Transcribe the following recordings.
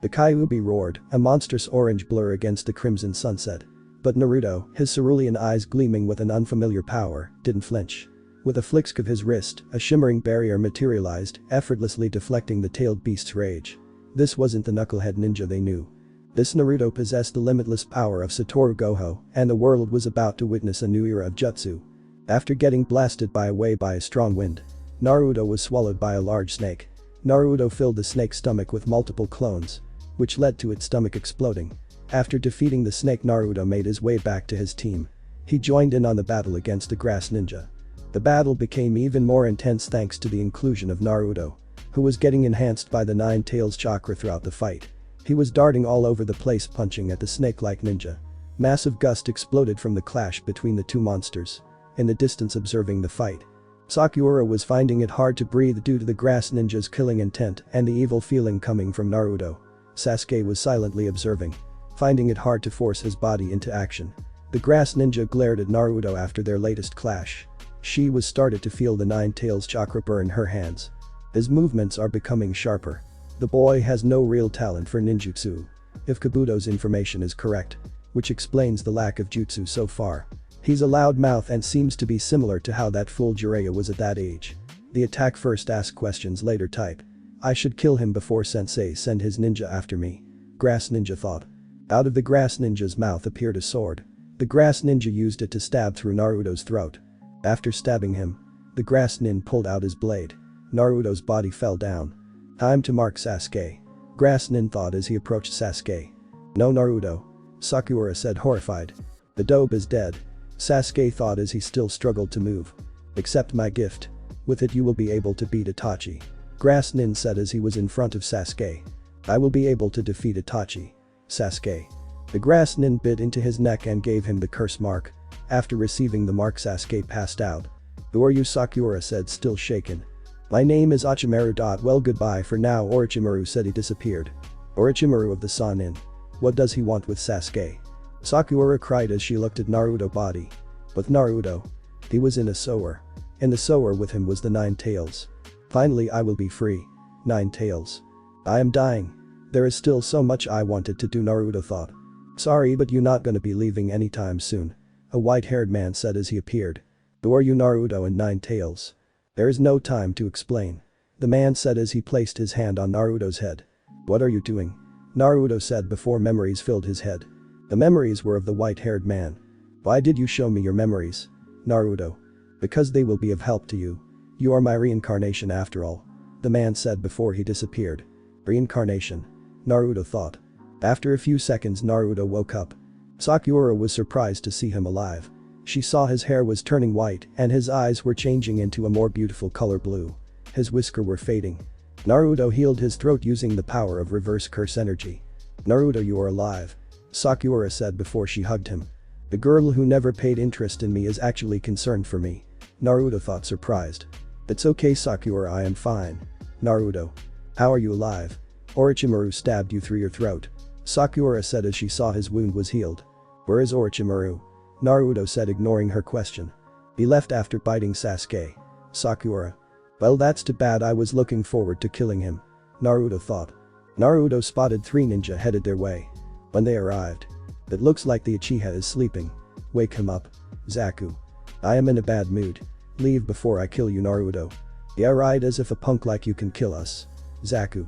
The 𝐤𝐢𝐳 roared, a monstrous orange blur against the crimson sunset. But Naruto, his cerulean eyes gleaming with an unfamiliar power, didn't flinch. With a flick of his wrist, a shimmering barrier materialized, effortlessly deflecting the tailed beast's rage. This wasn't the knucklehead ninja they knew. This Naruto possessed the limitless power of Satoru Gojo, and the world was about to witness a new era of jutsu. After getting blasted away by a strong wind, Naruto was swallowed by a large snake. Naruto filled the snake's stomach with multiple clones, which led to its stomach exploding. After defeating the snake, Naruto made his way back to his team. He joined in on the battle against the grass ninja. The battle became even more intense thanks to the inclusion of Naruto, who was getting enhanced by the Nine Tails chakra throughout the fight. He was darting all over the place, punching at the snake-like ninja. Massive gust exploded from the clash between the two monsters. In the distance, observing the fight, Sakura was finding it hard to breathe due to the grass ninja's killing intent and the evil feeling coming from Naruto. Sasuke was silently observing, finding it hard to force his body into action. The grass ninja glared at Naruto after their latest clash. She was started to feel the Nine Tails chakra burn her hands. His movements are becoming sharper. The boy has no real talent for ninjutsu, if Kabuto's information is correct, which explains the lack of jutsu so far. He's a loud mouth and seems to be similar to how that fool Jiraiya was at that age. The attack first, ask questions later type. I should kill him before sensei send his ninja after me. Grass ninja thought. Out of the grass ninja's mouth appeared a sword. The grass ninja used it to stab through Naruto's throat. After stabbing him, the grass nin pulled out his blade. Naruto's body fell down. Time to mark Sasuke. Grass nin thought as he approached Sasuke. No, Naruto, Sakura said, horrified. The dope is dead. Sasuke thought as he still struggled to move. Accept my gift. With it you will be able to beat Itachi. Grass nin said as he was in front of Sasuke. I will be able to defeat Itachi. Sasuke. The grass nin bit into his neck and gave him the curse mark. After receiving the mark, Sasuke passed out. Who are you? Sakura said, still shaken. My name is Orochimaru. Well, goodbye for now. Orochimaru said. He disappeared. Orochimaru of the Sannin. What does he want with Sasuke? Sakura cried as she looked at Naruto's body. With Naruto, he was in a sewer. In the sewer with him was the Nine Tails. Finally I will be free. Nine Tails. I am dying. There is still so much I wanted to do, Naruto thought. Sorry, but you're not gonna be leaving anytime soon. A white-haired man said as he appeared. Who are you? Naruto and Nine Tails. There is no time to explain. The man said as he placed his hand on Naruto's head. What are you doing? Naruto said before memories filled his head. The memories were of the white-haired man. Why did you show me your memories? Naruto. Because they will be of help to you. You are my reincarnation after all. The man said before he disappeared. Reincarnation? Naruto thought. After a few seconds Naruto woke up. Sakura was surprised to see him alive. She saw his hair was turning white and his eyes were changing into a more beautiful color blue. His whiskers were fading. Naruto healed his throat using the power of reverse curse energy. Naruto, you are alive. Sakura said before she hugged him. The girl who never paid interest in me is actually concerned for me. Naruto thought, surprised. It's okay Sakura, I am fine. Naruto. How are you alive? Orochimaru stabbed you through your throat. Sakura said as she saw his wound was healed. Where is Orochimaru? Naruto said, ignoring her question. He left after biting Sasuke. Sakura. Well, that's too bad, I was looking forward to killing him. Naruto thought. Naruto spotted 3 ninja headed their way. When they arrived, it looks like the Uchiha is sleeping. Wake him up. Zaku. I am in a bad mood. Leave before I kill you, Naruto. Yeah, right, as if a punk like you can kill us. Zaku.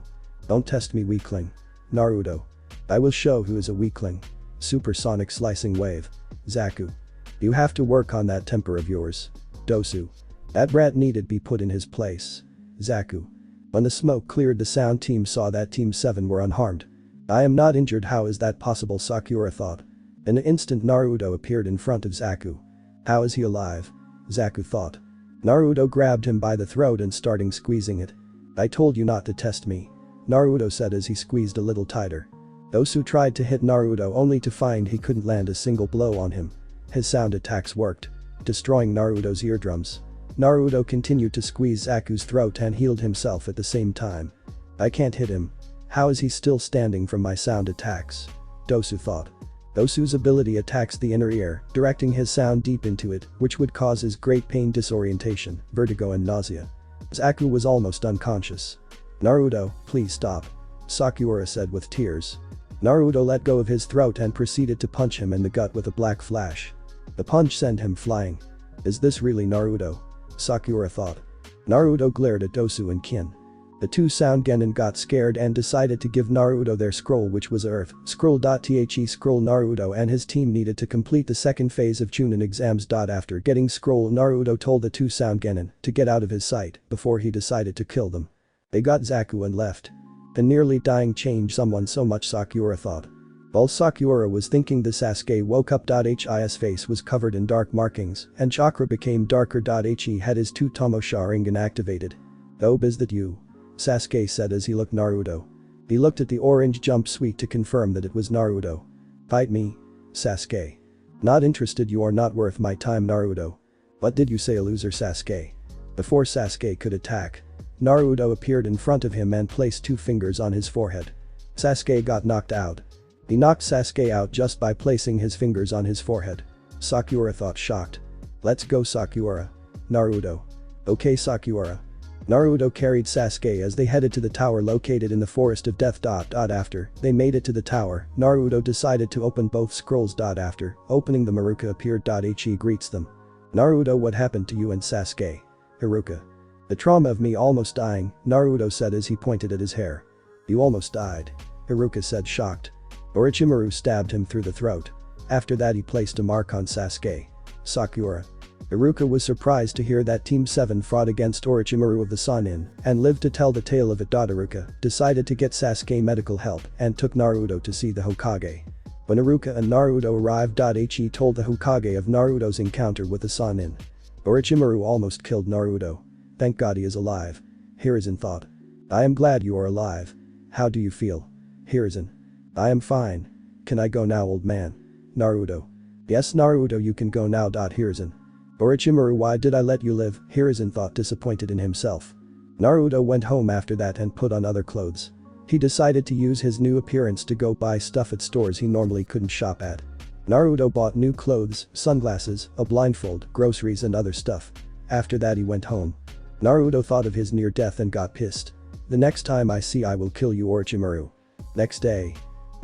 Don't test me, weakling. Naruto. I will show who is a weakling. Supersonic slicing wave. Zaku. You have to work on that temper of yours. Dosu. That rat needed be put in his place. Zaku. When the smoke cleared, the sound team saw that Team 7 were unharmed. I am not injured, how is that possible? Sakura thought. In an instant Naruto appeared in front of Zaku. How is he alive? Zaku thought. Naruto grabbed him by the throat and starting squeezing it. I told you not to test me. Naruto said as he squeezed a little tighter. Dosu tried to hit Naruto only to find he couldn't land a single blow on him. His sound attacks worked, destroying Naruto's eardrums. Naruto continued to squeeze Zaku's throat and healed himself at the same time. I can't hit him. How is he still standing from my sound attacks? Dosu thought. Dosu's ability attacks the inner ear, directing his sound deep into it, which would cause his great pain, disorientation, vertigo and nausea. Zaku was almost unconscious. Naruto, please stop. Sakura said with tears. Naruto let go of his throat and proceeded to punch him in the gut with a black flash. The punch sent him flying. Is this really Naruto? Sakura thought. Naruto glared at Dosu and Kin. The two sound genin got scared and decided to give Naruto their scroll, which was Earth Scroll.The scroll. Naruto and his team needed to complete the second phase of Chunin exams. After getting scroll, Naruto told the two sound genin to get out of his sight before he decided to kill them. They got Zaku and left. The nearly dying changed someone so much, Sakura thought. While Sakura was thinking, the Sasuke woke up. His face was covered in dark markings and chakra became darker. He had his two Tomosha Rinnegan activated. "Oh, is that you?" Sasuke said as he looked Naruto. He looked at the orange jumpsuit to confirm that it was Naruto. "Fight me, Sasuke." "Not interested, you are not worth my time, Naruto." "What did you say, loser Sasuke?" Before Sasuke could attack, Naruto appeared in front of him and placed two fingers on his forehead. Sasuke got knocked out. He knocked Sasuke out just by placing his fingers on his forehead. Sakura thought, shocked. "Let's go, Sakura." Naruto. "Okay, Sakura." Naruto carried Sasuke as they headed to the tower located in the Forest of Death. After they made it to the tower, Naruto decided to open both scrolls. After opening them, Iruka appeared. He greets them. "Naruto, what happened to you and Sasuke?" Iruka. "The trauma of me almost dying," Naruto said as he pointed at his hair. "You almost died?" Iruka said, shocked. Orochimaru stabbed him through the throat. After that he placed a mark on Sasuke. Sakura. Iruka was surprised to hear that Team 7 fought against Orochimaru of the Sannin and lived to tell the tale of it. Iruka decided to get Sasuke medical help and took Naruto to see the Hokage. When Iruka and Naruto arrived, he told the Hokage of Naruto's encounter with the Sannin. Orochimaru almost killed Naruto. Thank God he is alive. Hiruzen thought. "I am glad you are alive. How do you feel?" Hiruzen. "I am fine. Can I go now, old man?" Naruto. "Yes, Naruto, you can go now." Hiruzen. "Orochimaru, why did I let you live?" Hiruzen thought, disappointed in himself. Naruto went home after that and put on other clothes. He decided to use his new appearance to go buy stuff at stores he normally couldn't shop at. Naruto bought new clothes, sunglasses, a blindfold, groceries and other stuff. After that he went home. Naruto thought of his near death and got pissed. "The next time I see, I will kill you, Orochimaru." Next day.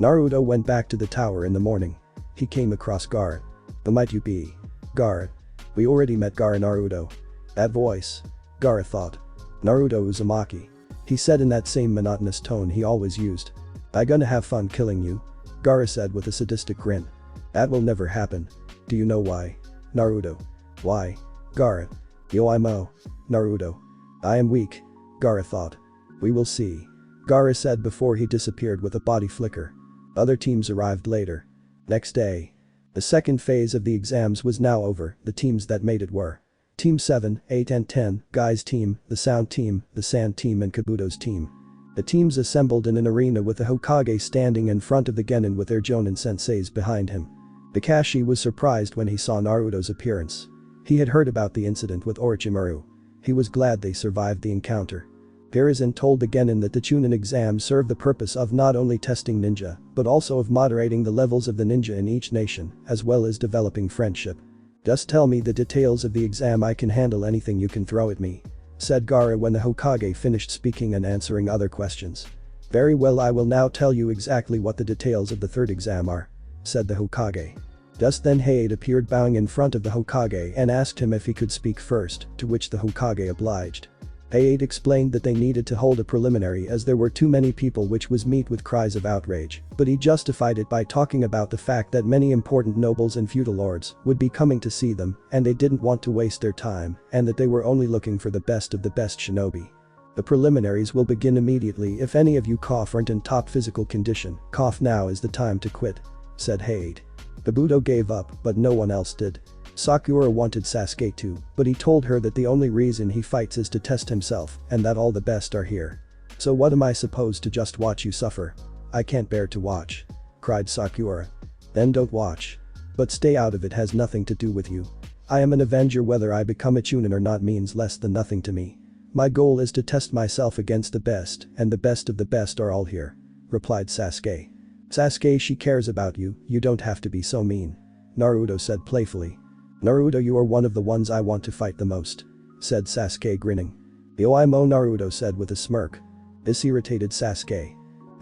Naruto went back to the tower in the morning. He came across Gaara. "Who might you be?" "Gaara. We already met Gaara." Naruto. "That voice." Gaara thought. "Naruto Uzumaki." He said in that same monotonous tone he always used. "I gonna have fun killing you?" Gaara said with a sadistic grin. "That will never happen." "Do you know why?" Naruto. "Why?" Gaara. "Yo-imo." Naruto. "I am weak." Gaara thought. "We will see." Gaara said before he disappeared with a body flicker. Other teams arrived later. Next day. The second phase of the exams was now over. The teams that made it were Team 7, 8 and 10, Guy's team, the Sound team, the Sand team and Kabuto's team. The teams assembled in an arena with the Hokage standing in front of the genin with their Jonin senseis behind him. Kakashi was surprised when he saw Naruto's appearance. He had heard about the incident with Orochimaru. He was glad they survived the encounter. Hiruzen told the genin that the Chunin exam served the purpose of not only testing ninja, but also of moderating the levels of the ninja in each nation, as well as developing friendship. "Just tell me the details of the exam, I can handle anything you can throw at me," said Gaara when the Hokage finished speaking and answering other questions. "Very well, I will now tell you exactly what the details of the third exam are," said the Hokage. Just then 𝐤𝐢𝐴DE appeared bowing in front of the Hokage and asked him if he could speak first, to which the Hokage obliged. 𝐤𝐴DE explained that they needed to hold a preliminary as there were too many people, which was met with cries of outrage, but he justified it by talking about the fact that many important nobles and feudal lords would be coming to see them and they didn't want to waste their time and that they were only looking for the best of the best shinobi. "The preliminaries will begin immediately. If any of you aren't in top physical condition, now is the time to quit," said 𝐤𝐴DE. Kabuto gave up, but no one else did. Sakura wanted Sasuke too, but he told her that the only reason he fights is to test himself and that all the best are here. "So what am I supposed to just watch you suffer? I can't bear to watch," cried Sakura. "Then don't watch. But stay out of it, has nothing to do with you. I am an avenger, whether I become a Chunin or not means less than nothing to me. My goal is to test myself against the best and the best of the best are all here," replied Sasuke. "Sasuke, she cares about you, you don't have to be so mean," Naruto said playfully. "Naruto, you are one of the ones I want to fight the most," said Sasuke, grinning. "Yo-imo," Naruto said with a smirk. This irritated Sasuke.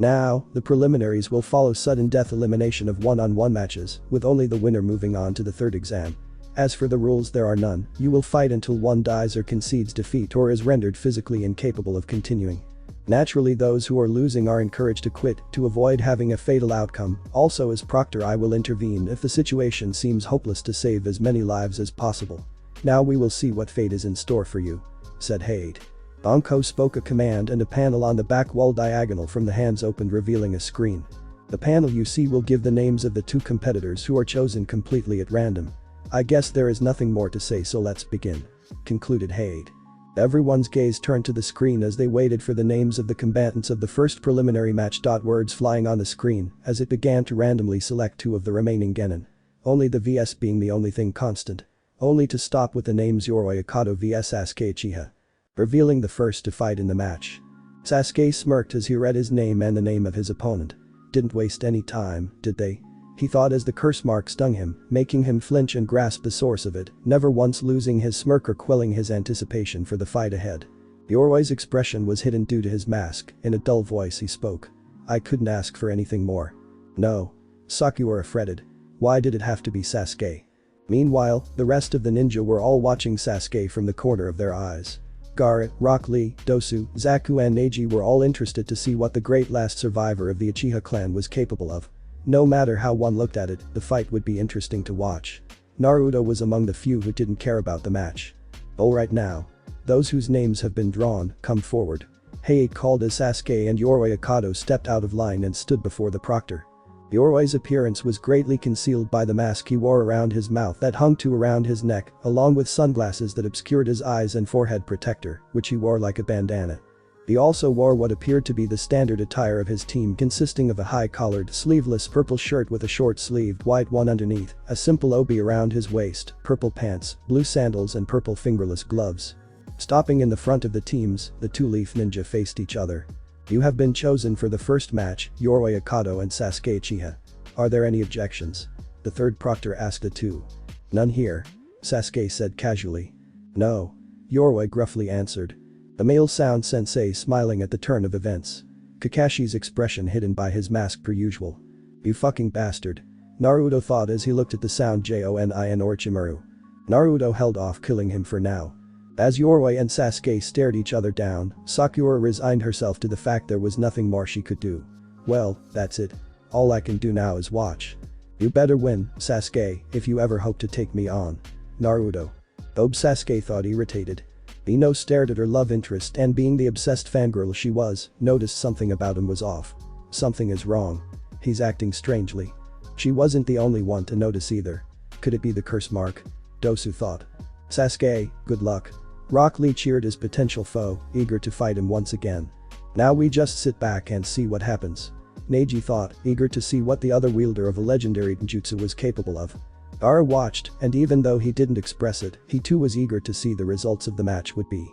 Now, the preliminaries will follow sudden death elimination of one-on-one matches, with only the winner moving on to the third exam. As for the rules, there are none. You will fight until one dies or concedes defeat or is rendered physically incapable of continuing. Naturally, those who are losing are encouraged to quit to avoid having a fatal outcome. Also, as proctor, I will intervene if the situation seems hopeless to save as many lives as possible. Now we will see what fate is in store for you," said 𝐻𝐻𝐻. Anko spoke a command and a panel on the back wall diagonal from the hands opened, revealing a screen. The panel you see will give the names of the two competitors who are chosen completely at random. "I guess there is nothing more to say, so let's begin," concluded 𝐻𝐻𝐻. Everyone's gaze turned to the screen as they waited for the names of the combatants of the first preliminary match. Words flying on the screen as it began to randomly select two of the remaining genin. Only the vs being the only thing constant. Only to stop with the names 𝐤𝐢𝐻𝐻𝐻 vs Sasuke Uchiha. Revealing the first to fight in the match. Sasuke smirked as he read his name and the name of his opponent. Didn't waste any time, did they? He thought as the curse mark stung him, making him flinch and grasp the source of it, never once losing his smirk or quelling his anticipation for the fight ahead. 𝐤𝐢𝐻𝐻's expression was hidden due to his mask. In a dull voice he spoke. "I couldn't ask for anything more." "No." Sakura fretted. "Why did it have to be Sasuke?" Meanwhile, the rest of the ninja were all watching Sasuke from the corner of their eyes. Gaara, Rock Lee, Dosu, Zaku and Neji were all interested to see what the great last survivor of the Uchiha clan was capable of. No matter how one looked at it, the fight would be interesting to watch. Naruto was among the few who didn't care about the match. "Alright now. Those whose names have been drawn, come forward." 𝐻𝐻𝐻 called as Sasuke and 𝐤𝐢𝐻𝐻𝐻 stepped out of line and stood before the proctor. 𝐤𝐢𝐻's appearance was greatly concealed by the mask he wore around his mouth that hung to around his neck, along with sunglasses that obscured his eyes and forehead protector, which he wore like a bandana. He also wore what appeared to be the standard attire of his team, consisting of a high-collared, sleeveless purple shirt with a short-sleeved white one underneath, a simple obi around his waist, purple pants, blue sandals and purple fingerless gloves. Stopping in the front of the teams, the two-leaf ninja faced each other. "You have been chosen for the first match, 𝐤𝐢𝐻𝐻𝐻 and Sasuke Uchiha. Are there any objections?" the third proctor asked the two. "None here," Sasuke said casually. "No," 𝐤𝐢𝐻 gruffly answered. The male sound sensei smiling at the turn of events. Kakashi's expression hidden by his mask per usual. "You fucking bastard," Naruto thought as he looked at the sound JONIN Orochimaru. Naruto held off killing him for now. As 𝐤𝐢𝐻 and Sasuke stared each other down, Sakura resigned herself to the fact there was nothing more she could do. "Well, that's it. All I can do now is watch. You better win, Sasuke, if you ever hope to take me on." Naruto. Sasuke thought, irritated. Ino stared at her love interest and, being the obsessed fangirl she was, noticed something about him was off. Something is wrong. He's acting strangely. She wasn't the only one to notice either. Could it be the curse mark? Dosu thought. "Sasuke, good luck." Rock Lee cheered his potential foe, eager to fight him once again. "Now we just sit back and see what happens," Neji thought, eager to see what the other wielder of a legendary jutsu was capable of. Gaara watched, and even though he didn't express it, he too was eager to see the results of the match would be.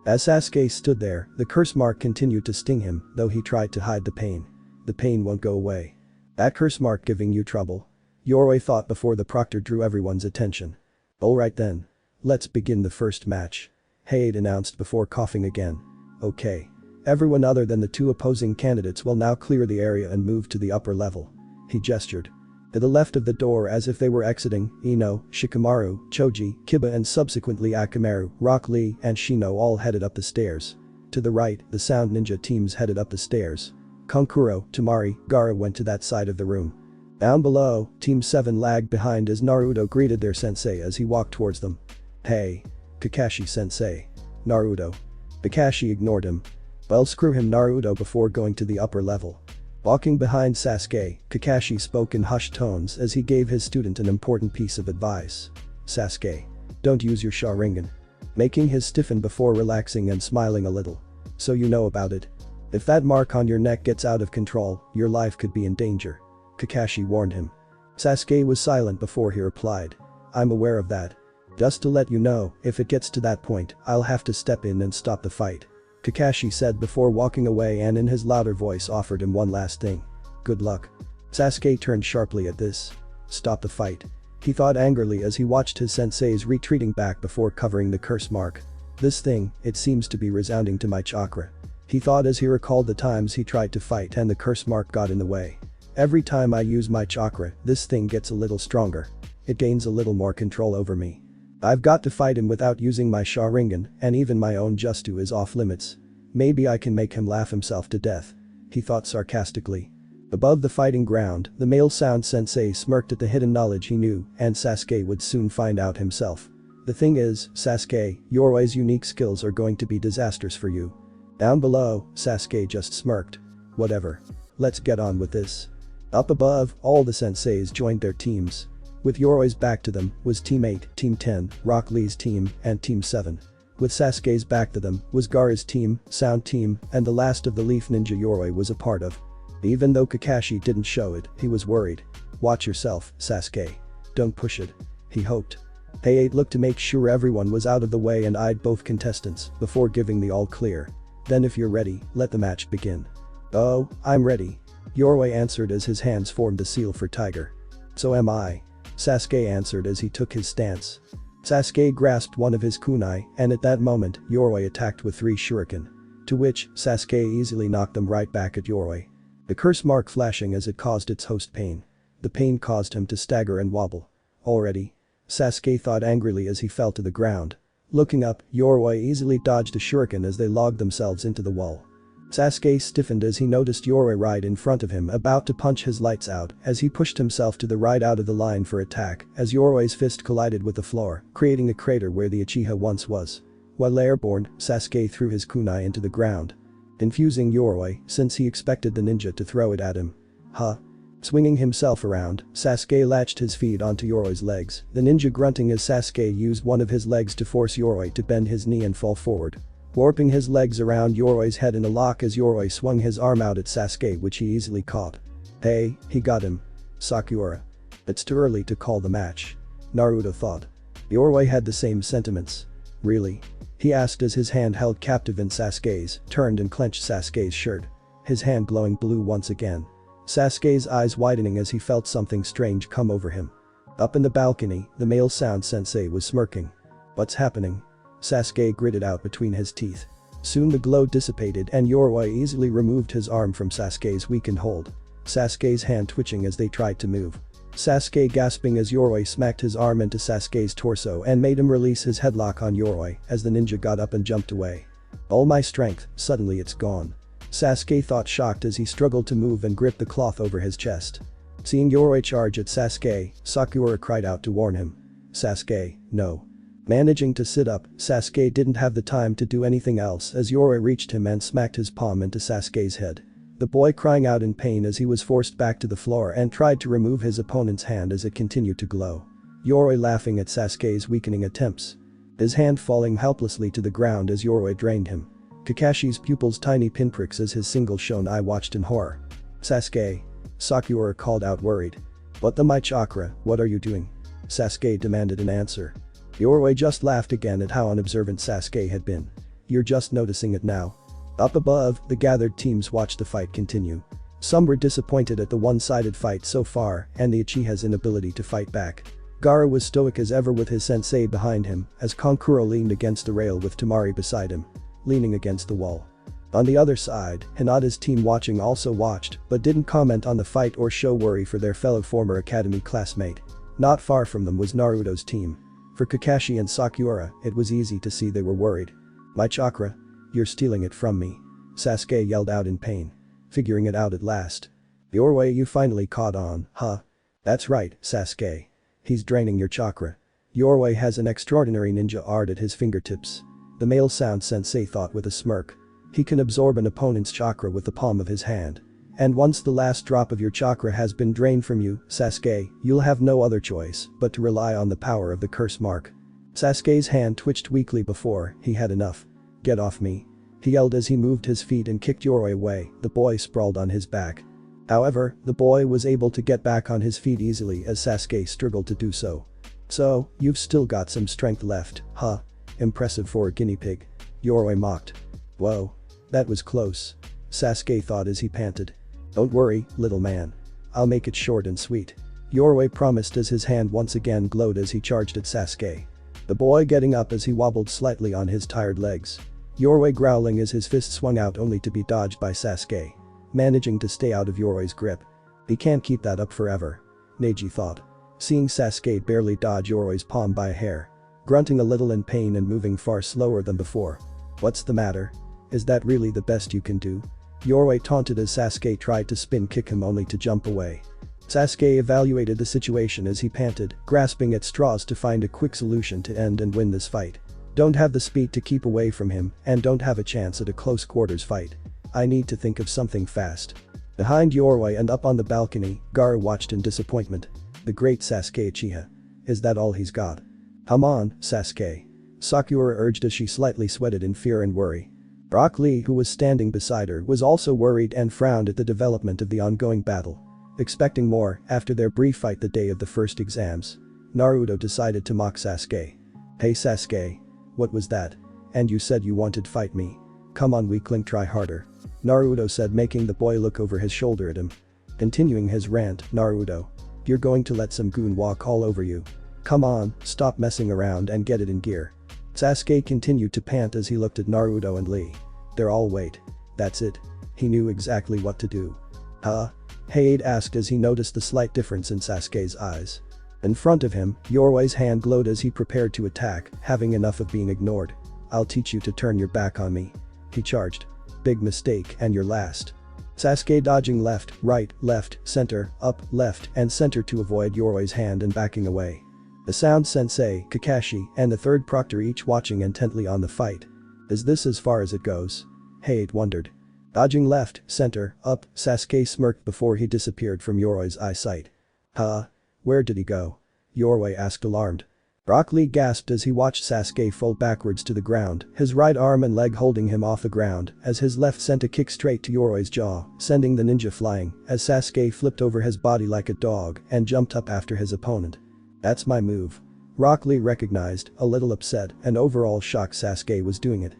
As Sasuke stood there, the curse mark continued to sting him, though he tried to hide the pain. The pain won't go away. "That curse mark giving you trouble?" 𝐤𝐢𝐻 thought before the proctor drew everyone's attention. "Alright then. Let's begin the first match," 𝐻𝐻𝐻 announced before coughing again. "Okay. Everyone other than the two opposing candidates will now clear the area and move to the upper level." He gestured. To the left of the door, as if they were exiting, Ino, Shikamaru, Choji, Kiba and subsequently Akamaru, Rock Lee and Shino all headed up the stairs. To the right, the sound ninja teams headed up the stairs. Kankuro, Temari, Gaara went to that side of the room. Down below, Team 7 lagged behind as Naruto greeted their sensei as he walked towards them. "Hey. Kakashi sensei." Naruto. Kakashi ignored him. "Well, screw him, Naruto," before going to the upper level. Walking behind Sasuke, Kakashi spoke in hushed tones as he gave his student an important piece of advice. "Sasuke. Don't use your Sharingan." Making his stiffen before relaxing and smiling a little. "So you know about it. If that mark on your neck gets out of control, your life could be in danger," Kakashi warned him. Sasuke was silent before he replied. "I'm aware of that. Just to let you know, if it gets to that point, I'll have to step in and stop the fight," Kakashi said before walking away and in his louder voice offered him one last thing. "Good luck." Sasuke turned sharply at this. "Stop the fight," he thought angrily as he watched his senseis retreating back before covering the curse mark. "This thing, it seems to be resounding to my chakra." He thought as he recalled the times he tried to fight and the curse mark got in the way. Every time I use my chakra, this thing gets a little stronger. It gains a little more control over me. I've got to fight him without using my Sharingan, and even my own jutsu is off limits. Maybe I can make him laugh himself to death. He thought sarcastically. Above the fighting ground, the male sound sensei smirked at the hidden knowledge he knew, and Sasuke would soon find out himself. The thing is, Sasuke, your unique skills are going to be disastrous for you. Down below, Sasuke just smirked. Whatever. Let's get on with this. Up above, all the senseis joined their teams. With Yoroi's back to them was Team 8, Team 10, Rock Lee's team, and Team 7. With Sasuke's back to them was Gaara's team, Sound team, and the last of the Leaf Ninja Yoroi was a part of. Even though Kakashi didn't show it, he was worried. Watch yourself, Sasuke. Don't push it. He hoped. 𝐸8 looked to make sure everyone was out of the way and eyed both contestants before giving the all clear. Then if you're ready, let the match begin. Oh, I'm ready. Yoroi answered as his hands formed the seal for Tiger. So am I. Sasuke answered as he took his stance. Sasuke grasped one of his kunai, and at that moment, Yoroi attacked with 3 shuriken. To which, Sasuke easily knocked them right back at Yoroi. The curse mark flashing as it caused its host pain. The pain caused him to stagger and wobble. Already? Sasuke thought angrily as he fell to the ground. Looking up, Yoroi easily dodged a shuriken as they logged themselves into the wall. Sasuke stiffened as he noticed Yoroi right in front of him about to punch his lights out as he pushed himself to the right out of the line for attack as Yoroi's fist collided with the floor, creating a crater where the Uchiha once was. While airborne, Sasuke threw his kunai into the ground. Infusing Yoroi since he expected the ninja to throw it at him. Huh? Swinging himself around, Sasuke latched his feet onto Yoroi's legs, the ninja grunting as Sasuke used one of his legs to force Yoroi to bend his knee and fall forward. Warping his legs around Yoroi's head in a lock as Yoroi swung his arm out at Sasuke which he easily caught. Hey, he got him. Sakura. It's too early to call the match. Naruto thought. Yoroi had the same sentiments. Really? He asked as his hand held captive in Sasuke's, turned and clenched Sasuke's shirt. His hand glowing blue once again. Sasuke's eyes widening as he felt something strange come over him. Up in the balcony, the male sound sensei was smirking. What's happening? Sasuke gritted out between his teeth. Soon the glow dissipated and Yoroi easily removed his arm from Sasuke's weakened hold. Sasuke's hand twitching as they tried to move. Sasuke gasping as Yoroi smacked his arm into Sasuke's torso and made him release his headlock on Yoroi as the ninja got up and jumped away. All my strength, suddenly it's gone. Sasuke thought shocked as he struggled to move and gripped the cloth over his chest. Seeing Yoroi charge at Sasuke, Sakura cried out to warn him. Sasuke, no. Managing to sit up, Sasuke didn't have the time to do anything else as Yoroi reached him and smacked his palm into Sasuke's head. The boy crying out in pain as he was forced back to the floor and tried to remove his opponent's hand as it continued to glow. Yoroi laughing at Sasuke's weakening attempts. His hand falling helplessly to the ground as Yoroi drained him. Kakashi's pupils tiny pinpricks as his single shown eye watched in horror. Sasuke. Sakura called out worried. What the my chakra, what are you doing? Sasuke demanded an answer. Yoroi just laughed again at how unobservant Sasuke had been. You're just noticing it now. Up above, the gathered teams watched the fight continue. Some were disappointed at the one-sided fight so far and the Uchiha's inability to fight back. Gaara was stoic as ever with his sensei behind him as Kankuro leaned against the rail with Temari beside him, leaning against the wall. On the other side, Hinata's team watching also watched but didn't comment on the fight or show worry for their fellow former academy classmate. Not far from them was Naruto's team. For Kakashi and Sakura, it was easy to see they were worried. My chakra? You're stealing it from me. Sasuke yelled out in pain. Figuring it out at last. Yoroi, you finally caught on, huh? That's right, Sasuke. He's draining your chakra. Yoroi has an extraordinary ninja art at his fingertips. The male sound sensei thought with a smirk. He can absorb an opponent's chakra with the palm of his hand. And once the last drop of your chakra has been drained from you, Sasuke, you'll have no other choice but to rely on the power of the curse mark. Sasuke's hand twitched weakly before he had enough. Get off me. He yelled as he moved his feet and kicked Yoroi away, the boy sprawled on his back. However, the boy was able to get back on his feet easily as Sasuke struggled to do so. So, you've still got some strength left, huh? Impressive for a guinea pig. Yoroi mocked. Whoa. That was close. Sasuke thought as he panted. Don't worry, little man. I'll make it short and sweet. Yoroi promised as his hand once again glowed as he charged at Sasuke. The boy getting up as he wobbled slightly on his tired legs. 𝐤𝐢𝐳 growling as his fist swung out only to be dodged by Sasuke. Managing to stay out of 𝐤𝐲's grip. He can't keep that up forever. Neji thought. Seeing Sasuke barely dodge 𝐤𝐲's palm by a hair. Grunting a little in pain and moving far slower than before. What's the matter? Is that really the best you can do? 𝐤𝐲 taunted as Sasuke tried to spin kick him only to jump away. Sasuke evaluated the situation as he panted, grasping at straws to find a quick solution to end and win this fight. Don't have the speed to keep away from him and don't have a chance at a close quarters fight. I need to think of something fast. Behind 𝐤𝐲 and up on the balcony, Gaara watched in disappointment. The great Sasuke Uchiha. Is that all he's got? Come on, Sasuke. Sakura urged as she slightly sweated in fear and worry. Rock Lee, who was standing beside her, was also worried and frowned at the development of the ongoing battle. Expecting more, after their brief fight the day of the first exams, Naruto decided to mock Sasuke. Hey Sasuke. What was that? And you said you wanted to fight me. Come on weakling, try harder. Naruto said, making the boy look over his shoulder at him. Continuing his rant, Naruto. You're going to let some goon walk all over you. Come on, stop messing around and get it in gear. Sasuke continued to pant as he looked at Naruto and Lee. They're all wait. That's it. He knew exactly what to do. Huh? 𝐻𝐻 asked as he noticed the slight difference in Sasuke's eyes. In front of him, 𝐤𝐲's hand glowed as he prepared to attack, having enough of being ignored. I'll teach you to turn your back on me. He charged. Big mistake and your last. Sasuke dodging left, left, center, up, left and center to avoid 𝐤𝐲's hand and backing away. The Sound Sensei, Kakashi and the third proctor each watching intently on the fight. Is this as far as it goes? 𝐻𝐻 wondered. Dodging left, center, up, Sasuke smirked before he disappeared from 𝐤𝐲's eyesight. Huh? Where did he go? 𝐤𝐲 asked alarmed. Rock Lee gasped as he watched Sasuke fall backwards to the ground, his right arm and leg holding him off the ground as his left sent a kick straight to 𝐤𝐲's jaw, sending the ninja flying as Sasuke flipped over his body like a dog and jumped up after his opponent. That's my move. Rock Lee recognized, a little upset and overall shocked Sasuke was doing it.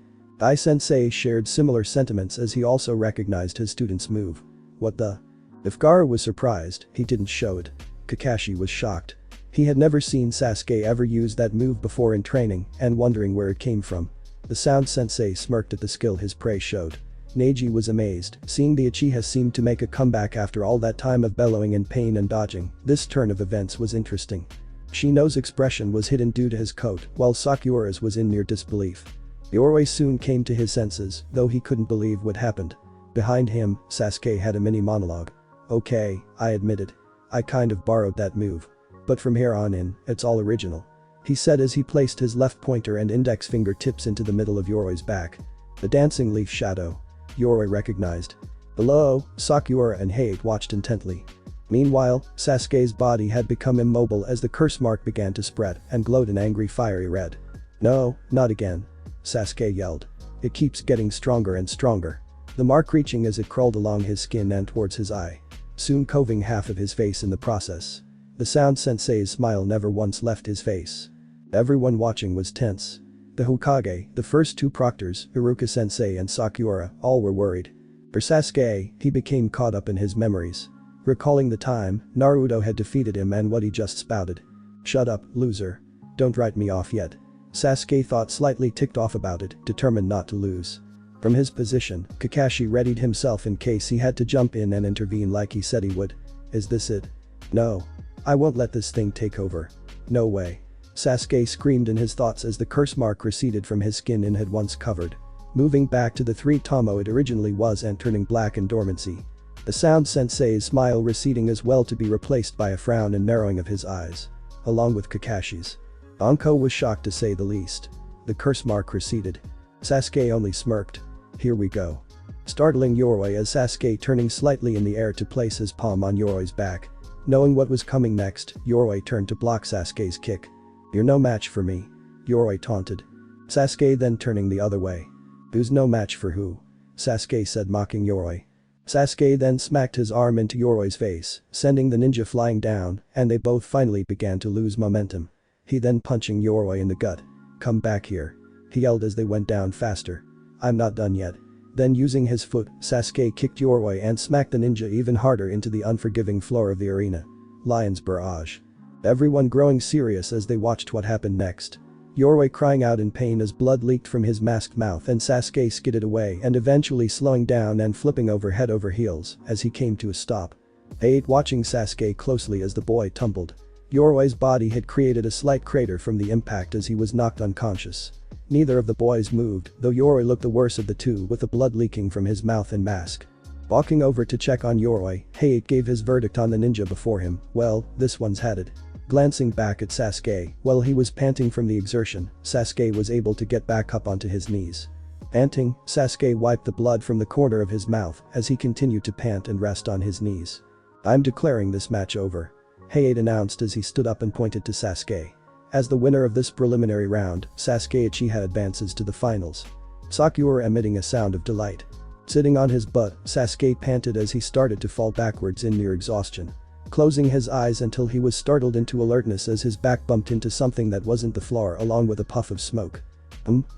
Sensei shared similar sentiments as he also recognized his student's move. What the? If Gaara was surprised, he didn't show it. Kakashi was shocked. He had never seen Sasuke ever use that move before in training and wondering where it came from. The Sound Sensei smirked at the skill his prey showed. Neji was amazed, seeing the Uchiha seem to make a comeback after all that time of bellowing in pain and dodging. This turn of events was interesting. Shino's expression was hidden due to his coat, while Sakura's was in near disbelief. 𝐤𝐲 soon came to his senses, though he couldn't believe what happened. Behind him, Sasuke had a mini monologue. Okay, I admit it. I kind of borrowed that move. But from here on in, it's all original. He said as he placed his left pointer and index fingertips into the middle of 𝐤𝐲's back. The dancing leaf shadow. 𝐤𝐲 recognized. Below, Sakura and 𝐻𝐻 watched intently. Meanwhile, Sasuke's body had become immobile as the curse mark began to spread and glowed an angry fiery red. No, not again. Sasuke yelled. It keeps getting stronger and stronger. The mark reaching as it crawled along his skin and towards his eye. Soon covering half of his face in the process. The Sound Sensei's smile never once left his face. Everyone watching was tense. The Hokage, the first two proctors, Iruka Sensei and Sakura, all were worried. For Sasuke, he became caught up in his memories. Recalling the time, Naruto had defeated him and what he just spouted. Shut up, loser. Don't write me off yet. Sasuke thought slightly ticked off about it, determined not to lose. From his position, Kakashi readied himself in case he had to jump in and intervene like he said he would. Is this it? No. I won't let this thing take over. No way. Sasuke screamed in his thoughts as the curse mark receded from his skin and had once covered. Moving back to the 3 tomo it originally was and turning black in dormancy. The Sound Sensei's smile receding as well to be replaced by a frown and narrowing of his eyes. Along with Kakashi's. Anko was shocked to say the least. The curse mark receded. Sasuke only smirked. Here we go. Startling 𝐤𝐲 as Sasuke turning slightly in the air to place his palm on 𝐤𝐲's back. Knowing what was coming next, 𝐤𝐲 turned to block Sasuke's kick. You're no match for me. 𝐤𝐲 taunted. Sasuke then turning the other way. Who's no match for who? Sasuke said mocking 𝐤𝐲. Sasuke then smacked his arm into 𝐤𝐲's face, sending the ninja flying down, and they both finally began to lose momentum. He then punching 𝐤𝐲 in the gut. Come back here. He yelled as they went down faster. I'm not done yet. Then using his foot, Sasuke kicked 𝐤𝐲 and smacked the ninja even harder into the unforgiving floor of the arena. Lion's barrage. Everyone growing serious as they watched what happened next. Yoroi crying out in pain as blood leaked from his masked mouth and Sasuke skidded away and eventually slowing down and flipping over head over heels as he came to a stop. 𝐸 watching Sasuke closely as the boy tumbled. Yoroi's body had created a slight crater from the impact as he was knocked unconscious. Neither of the boys moved, though Yoroi looked the worse of the two with the blood leaking from his mouth and mask. Walking over to check on Yoroi, 𝐸 gave his verdict on the ninja before him. Well, this one's had it. Glancing back at Sasuke, while he was panting from the exertion, Sasuke was able to get back up onto his knees. Panting, Sasuke wiped the blood from the corner of his mouth as he continued to pant and rest on his knees. I'm declaring this match over. 𝐸 announced as he stood up and pointed to Sasuke. As the winner of this preliminary round, Sasuke Uchiha advances to the finals. Sakura emitting a sound of delight. Sitting on his butt, Sasuke panted as he started to fall backwards in near exhaustion. Closing his eyes until he was startled into alertness as his back bumped into something that wasn't the floor along with a puff of smoke.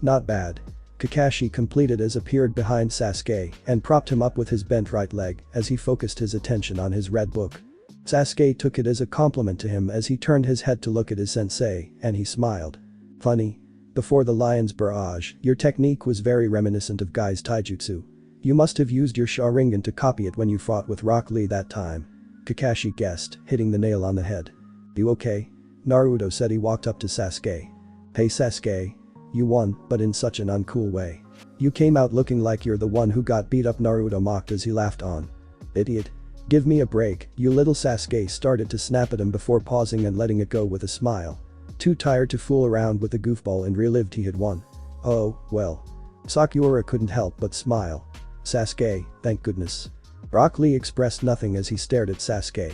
Not bad. Kakashi completed as appeared behind Sasuke and propped him up with his bent right leg as he focused his attention on his red book. Sasuke took it as a compliment to him as he turned his head to look at his sensei, and he smiled. Funny. Before the lion's barrage, your technique was very reminiscent of Guy's taijutsu. You must have used your Sharingan to copy it when you fought with Rock Lee that time. Kakashi guessed, hitting the nail on the head. You okay? Naruto said. He walked up to Sasuke. Hey Sasuke. You won, but in such an uncool way. You came out looking like you're the one who got beat up, Naruto mocked as he laughed on. Idiot. Give me a break, you little. Sasuke started to snap at him before pausing and letting it go with a smile. Too tired to fool around with the goofball and relived he had won. Oh, well. Sakura couldn't help but smile. Sasuke, thank goodness. Rock Lee expressed nothing as he stared at Sasuke.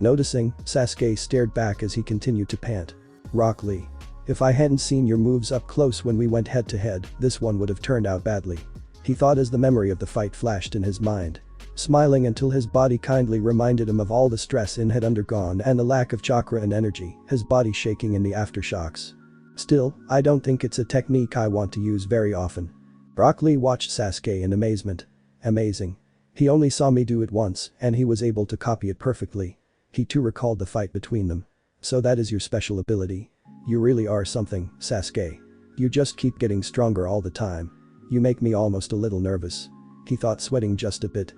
Noticing, Sasuke stared back as he continued to pant. Rock Lee. If I hadn't seen your moves up close when we went head to head, this one would have turned out badly. He thought as the memory of the fight flashed in his mind. Smiling until his body kindly reminded him of all the stress he had undergone and the lack of chakra and energy, his body shaking in the aftershocks. Still, I don't think it's a technique I want to use very often. Rock Lee watched Sasuke in amazement. Amazing. He only saw me do it once, and he was able to copy it perfectly. He too recalled the fight between them. So that is your special ability? You really are something, Sasuke. You just keep getting stronger all the time. You make me almost a little nervous. He thought, sweating just a bit.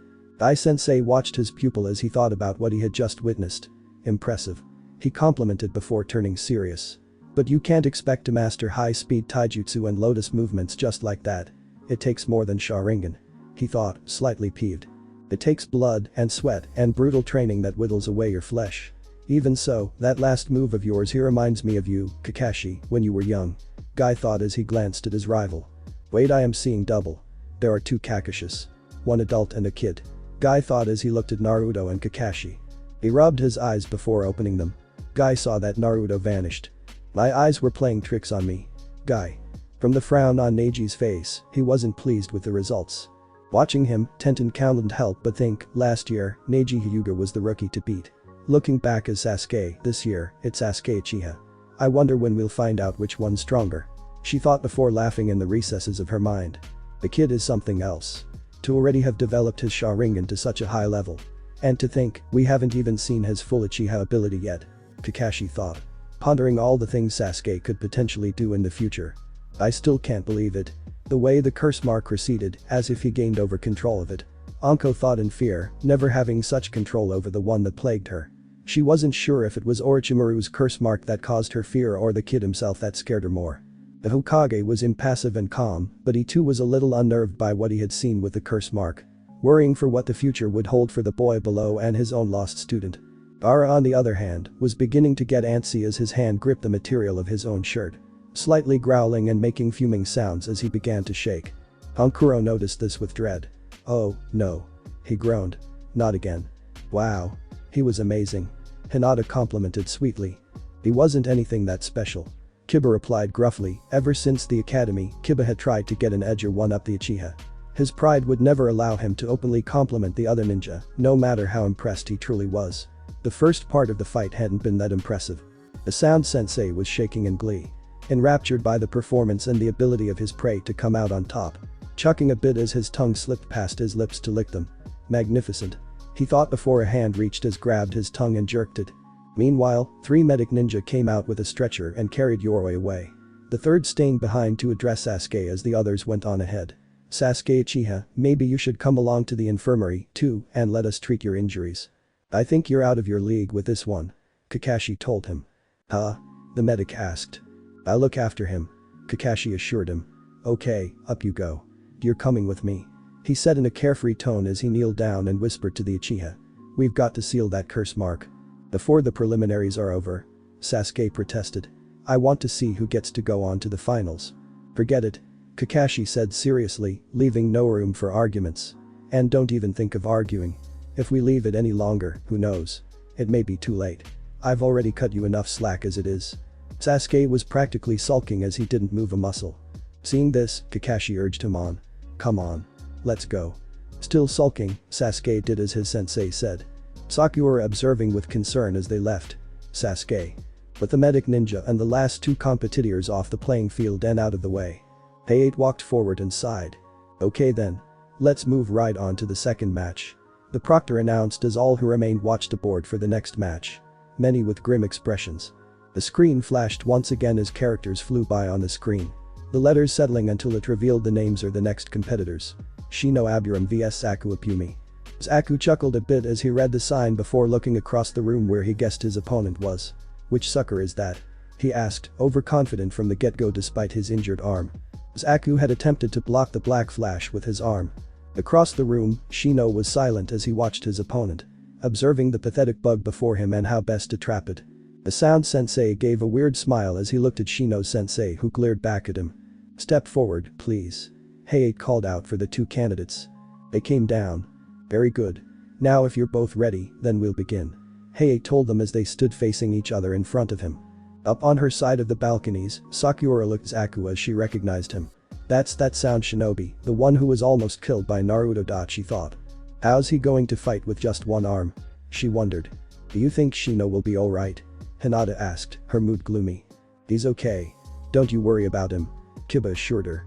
Sensei watched his pupil as he thought about what he had just witnessed. Impressive. He complimented before turning serious. But you can't expect to master high-speed taijutsu and lotus movements just like that. It takes more than Sharingan. He thought, slightly peeved. It takes blood and sweat and brutal training that whittles away your flesh. Even so, that last move of yours here reminds me of you, Kakashi, when you were young. Guy thought as he glanced at his rival. Wait, I am seeing double. There are two Kakashis. One adult and a kid. Guy thought as he looked at Naruto and Kakashi. He rubbed his eyes before opening them. Guy saw that Naruto vanished. My eyes were playing tricks on me. Guy. From the frown on Neji's face, he wasn't pleased with the results. Watching him, Tenten couldn't help but think, last year, Neji Hyuga was the rookie to beat. Looking back at Sasuke, this year, it's Sasuke Uchiha. I wonder when we'll find out which one's stronger. She thought before laughing in the recesses of her mind. The kid is something else. To already have developed his Sharingan to such a high level. And to think, we haven't even seen his full Uchiha ability yet. Kakashi thought. Pondering all the things Sasuke could potentially do in the future. I still can't believe it. The way the curse mark receded, as if he gained over control of it. Anko thought in fear, never having such control over the one that plagued her. She wasn't sure if it was Orochimaru's curse mark that caused her fear or the kid himself that scared her more. The Hokage was impassive and calm, but he too was a little unnerved by what he had seen with the curse mark. Worrying for what the future would hold for the boy below and his own lost student. Gaara, on the other hand, was beginning to get antsy as his hand gripped the material of his own shirt. Slightly growling and making fuming sounds as he began to shake. Hankuro noticed this with dread. Oh, no. He groaned. Not again. Wow. He was amazing. Hinata complimented sweetly. He wasn't anything that special. Kiba replied gruffly, ever since the academy, Kiba had tried to get an edge or one-up the Uchiha. His pride would never allow him to openly compliment the other ninja, no matter how impressed he truly was. The first part of the fight hadn't been that impressive. The sound sensei was shaking in glee. Enraptured by the performance and the ability of his prey to come out on top. Chucking a bit as his tongue slipped past his lips to lick them. Magnificent. He thought before a hand reached as grabbed his tongue and jerked it. Meanwhile, 3 medic ninja came out with a stretcher and carried Yoroi away. The third staying behind to address Sasuke as the others went on ahead. "Sasuke Uchiha, maybe you should come along to the infirmary, too, and let us treat your injuries. I think you're out of your league with this one," Kakashi told him. "Huh?" the medic asked. "I'll look after him," Kakashi assured him. "Okay, up you go. You're coming with me," he said in a carefree tone as he kneeled down and whispered to the Uchiha. "We've got to seal that curse mark before the preliminaries are over," Sasuke protested. "I want to see who gets to go on to the finals." "Forget it," Kakashi said seriously, leaving no room for arguments. "And don't even think of arguing. If we leave it any longer, who knows? It may be too late. I've already cut you enough slack as it is." Sasuke was practically sulking as he didn't move a muscle. Seeing this, Kakashi urged him on. "Come on. Let's go." Still sulking, Sasuke did as his sensei said. Sakura observing with concern as they left. Sasuke. With the medic ninja and the last two competitors off the playing field and out of the way, 𝐫𝐸 walked forward and sighed. "Okay then. Let's move right on to the second match," the proctor announced as all who remained watched aboard for the next match, many with grim expressions. The screen flashed once again as characters flew by on the screen, the letters settling until it revealed the names of the next competitors. Shino Aburam vs Saku Apumi. Saku chuckled a bit as he read the sign before looking across the room where he guessed his opponent was. "Which sucker is that?" he asked, overconfident from the get-go despite his injured arm. Saku had attempted to block the black flash with his arm. Across the room, Shino was silent as he watched his opponent, observing the pathetic bug before him and how best to trap it. The sound sensei gave a weird smile as he looked at Shino's sensei, who glared back at him. "Step forward, please," 𝐫𝐸 called out for the two candidates. They came down. "Very good. Now if you're both ready, then we'll begin," 𝐫𝐸 told them as they stood facing each other in front of him. Up on her side of the balconies, Sakura looked at Saku as she recognized him. "That's that sound shinobi, the one who was almost killed by Naruto, she thought. How's he going to fight with just one arm?" she wondered. "Do you think Shino will be alright?" Hinata asked, her mood gloomy. "He's okay. Don't you worry about him," 𝐫𝐸 assured her.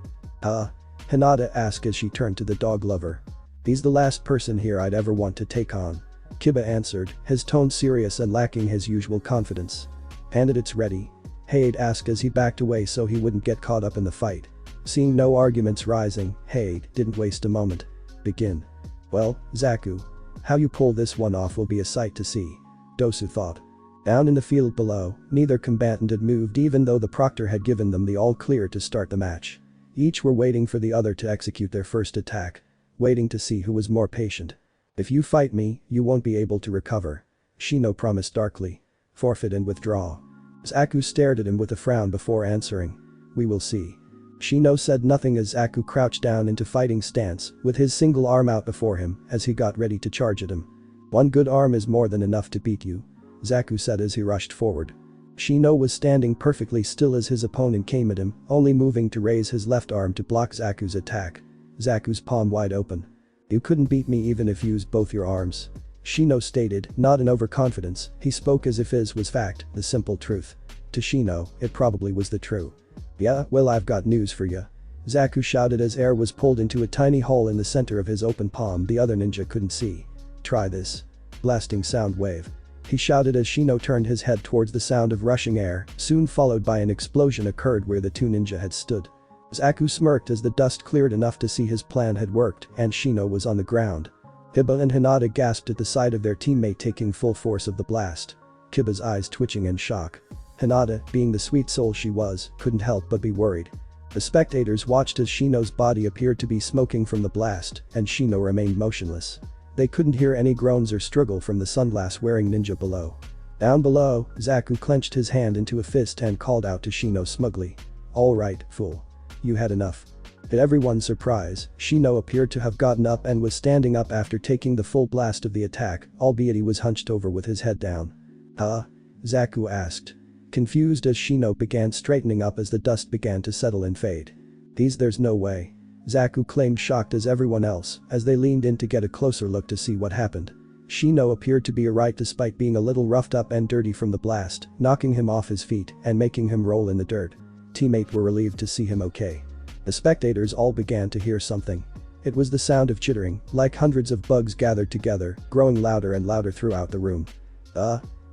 Hinata asked as she turned to the dog lover. "He's the last person here I'd ever want to take on," 𝐫𝐸 answered, his tone serious and lacking his usual confidence. "Candidates ready?" 𝐫𝐸 asked as he backed away so he wouldn't get caught up in the fight. Seeing no arguments rising, 𝐫𝐸 didn't waste a moment. "Begin." "Well, Zaku. How you pull this one off will be a sight to see," Dosu thought. Down in the field below, neither combatant had moved even though the proctor had given them the all-clear to start the match. Each were waiting for the other to execute their first attack, waiting to see who was more patient. "If you fight me, you won't be able to recover," Shino promised darkly. "Forfeit and withdraw." Zaku stared at him with a frown before answering. "We will see." Shino said nothing as Zaku crouched down into fighting stance with his single arm out before him as he got ready to charge at him. "One good arm is more than enough to beat you," Zaku said as he rushed forward. Shino was standing perfectly still as his opponent came at him, only moving to raise his left arm to block Zaku's attack. Zaku's palm wide open. "You couldn't beat me even if you used both your arms," Shino stated, not in overconfidence. He spoke as if his was fact, the simple truth. To Shino, it probably was the true. "Yeah, well, I've got news for ya," Zaku shouted as air was pulled into a tiny hole in the center of his open palm the other ninja couldn't see. "Try this." Blasting sound wave, he shouted as Shino turned his head towards the sound of rushing air, soon followed by an explosion occurred where the two ninja had stood. Zaku smirked as the dust cleared enough to see his plan had worked and Shino was on the ground. 𝐫𝐸 and Hinata gasped at the sight of their teammate taking full force of the blast. 𝐫𝐸's eyes twitching in shock. Hinata, being the sweet soul she was, couldn't help but be worried. The spectators watched as Shino's body appeared to be smoking from the blast and Shino remained motionless. They couldn't hear any groans or struggle from the sunglass-wearing ninja below. Down below, Zaku clenched his hand into a fist and called out to Shino smugly. "All right, fool. You had enough." To everyone's surprise, Shino appeared to have gotten up and was standing up after taking the full blast of the attack, albeit he was hunched over with his head down. "Huh?" Zaku asked, confused as Shino began straightening up as the dust began to settle and fade. There's no way," Zaku claimed, shocked as everyone else as they leaned in to get a closer look to see what happened. Shino appeared to be alright despite being a little roughed up and dirty from the blast, knocking him off his feet and making him roll in the dirt. Teammates were relieved to see him okay. The spectators all began to hear something. It was the sound of chittering, like hundreds of bugs gathered together, growing louder and louder throughout the room.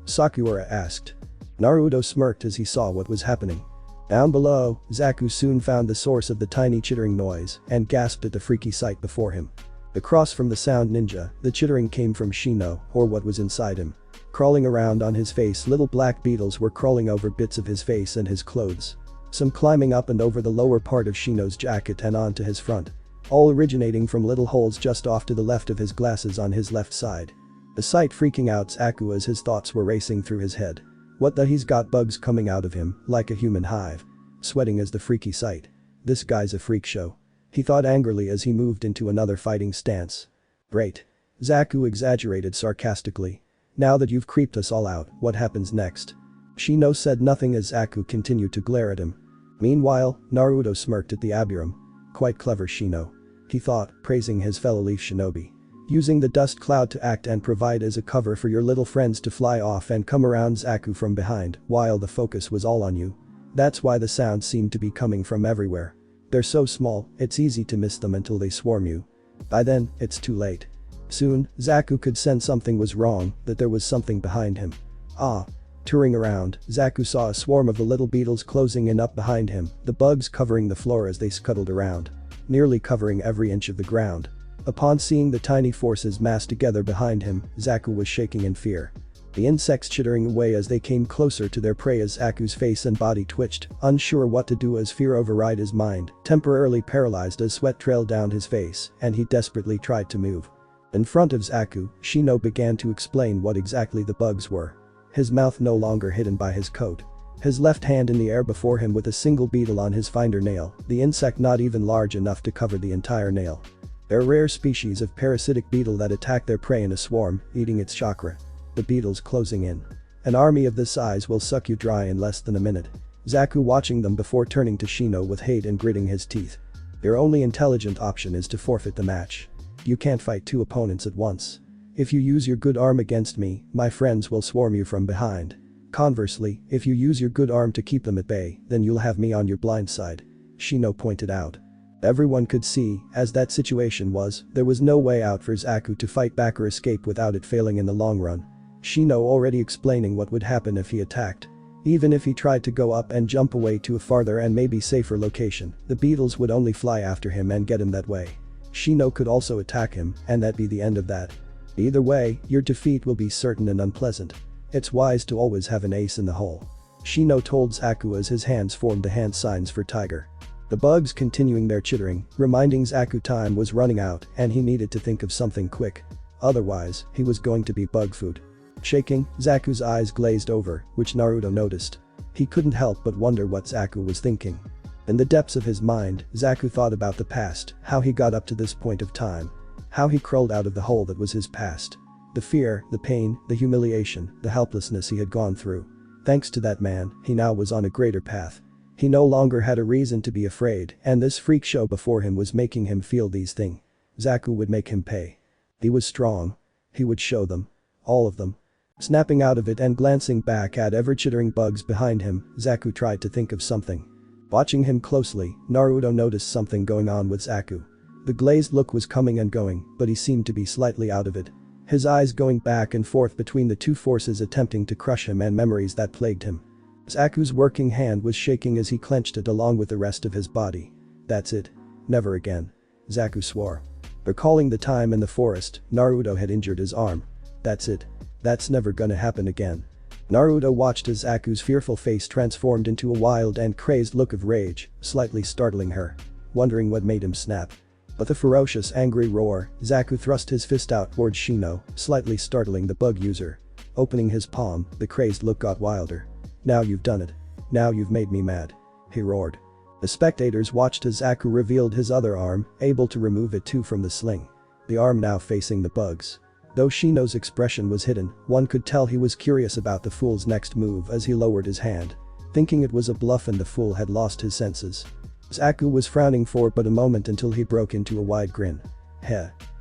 Sakura asked. Naruto smirked as he saw what was happening. Down below, 𝐫𝐞 soon found the source of the tiny chittering noise and gasped at the freaky sight before him. Across from the sound ninja, the chittering came from Shino, or what was inside him. Crawling around on his face, little black beetles were crawling over bits of his face and his clothes. Some climbing up and over the lower part of Shino's jacket and onto his front. All originating from little holes just off to the left of his glasses on his left side. The sight freaking out 𝐫𝐞 as his thoughts were racing through his head. What the he's got bugs coming out of him, like a human hive. Sweating as the freaky sight. This guy's a freak show. He thought angrily as he moved into another fighting stance. Great. 𝐫𝐞 exaggerated sarcastically. Now that you've creeped us all out, what happens next? Shino said nothing as 𝐫𝐞 continued to glare at him. Meanwhile, Naruto smirked at the Abiram. Quite clever Shino. He thought, praising his fellow leaf shinobi. Using the dust cloud to act and provide as a cover for your little friends to fly off and come around 𝐫𝐞 from behind while the focus was all on you. That's why the sounds seemed to be coming from everywhere. They're so small, it's easy to miss them until they swarm you. By then, it's too late. Soon, 𝐫𝐞 could sense something was wrong, that there was something behind him. Touring around, 𝐫𝐞 saw a swarm of the little beetles closing in up behind him, the bugs covering the floor as they scuttled around. Nearly covering every inch of the ground. Upon seeing the tiny forces massed together behind him, 𝐫𝐞 was shaking in fear. The insects chittering away as they came closer to their prey as 𝐫𝐞's face and body twitched, unsure what to do as fear override his mind, temporarily paralyzed as sweat trailed down his face, and he desperately tried to move. In front of 𝐫𝐞, Shino began to explain what exactly the bugs were. His mouth no longer hidden by his coat. His left hand in the air before him with a single beetle on his finder nail, the insect not even large enough to cover the entire nail. They're a rare species of parasitic beetle that attack their prey in a swarm, eating its chakra. The beetles closing in. An army of this size will suck you dry in less than a minute. 𝐫𝐞 watching them before turning to Shino with hate and gritting his teeth. Your only intelligent option is to forfeit the match. You can't fight two opponents at once. If you use your good arm against me, my friends will swarm you from behind. Conversely, if you use your good arm to keep them at bay, then you'll have me on your blind side. Shino pointed out. Everyone could see, as that situation was, there was no way out for 𝐫𝐞 to fight back or escape without it failing in the long run. Shino already explaining what would happen if he attacked. Even if he tried to go up and jump away to a farther and maybe safer location, the beetles would only fly after him and get him that way. Shino could also attack him, and that'd be the end of that. Either way, your defeat will be certain and unpleasant. It's wise to always have an ace in the hole. Shino told 𝐫𝐞 as his hands formed the hand signs for tiger. The bugs continuing their chittering, reminding 𝐫𝐞 time was running out and he needed to think of something quick. Otherwise, he was going to be bug food. Shaking, 𝐫𝐞's eyes glazed over, which Naruto noticed. He couldn't help but wonder what 𝐫𝐞 was thinking. In the depths of his mind, 𝐫𝐞 thought about the past, how he got up to this point of time. How he crawled out of the hole that was his past. The fear, the pain, the humiliation, the helplessness he had gone through. Thanks to that man, he now was on a greater path. He no longer had a reason to be afraid, and this freak show before him was making him feel these things. 𝐫𝐞 would make him pay. He was strong. He would show them. All of them. Snapping out of it and glancing back at ever-chittering bugs behind him, 𝐫𝐞 tried to think of something. Watching him closely, Naruto noticed something going on with 𝐫𝐞. The glazed look was coming and going, but he seemed to be slightly out of it. His eyes going back and forth between the two forces attempting to crush him and memories that plagued him. 𝐫𝐞's working hand was shaking as he clenched it along with the rest of his body. That's it. Never again. 𝐫𝐞 swore. Recalling the time in the forest, Naruto had injured his arm. That's it. That's never gonna happen again. Naruto watched as 𝐫𝐞's fearful face transformed into a wild and crazed look of rage, slightly startling her. Wondering what made him snap. With a ferocious angry roar, 𝐫𝐞 thrust his fist out towards Shino, slightly startling the bug user. Opening his palm, the crazed look got wilder. Now you've done it. Now you've made me mad. He roared. The spectators watched as 𝐫𝐞 revealed his other arm, able to remove it too from the sling. The arm now facing the bugs. Though Shino's expression was hidden, one could tell he was curious about the fool's next move as he lowered his hand. Thinking it was a bluff and the fool had lost his senses. 𝐫𝐞 was frowning for but a moment until he broke into a wide grin.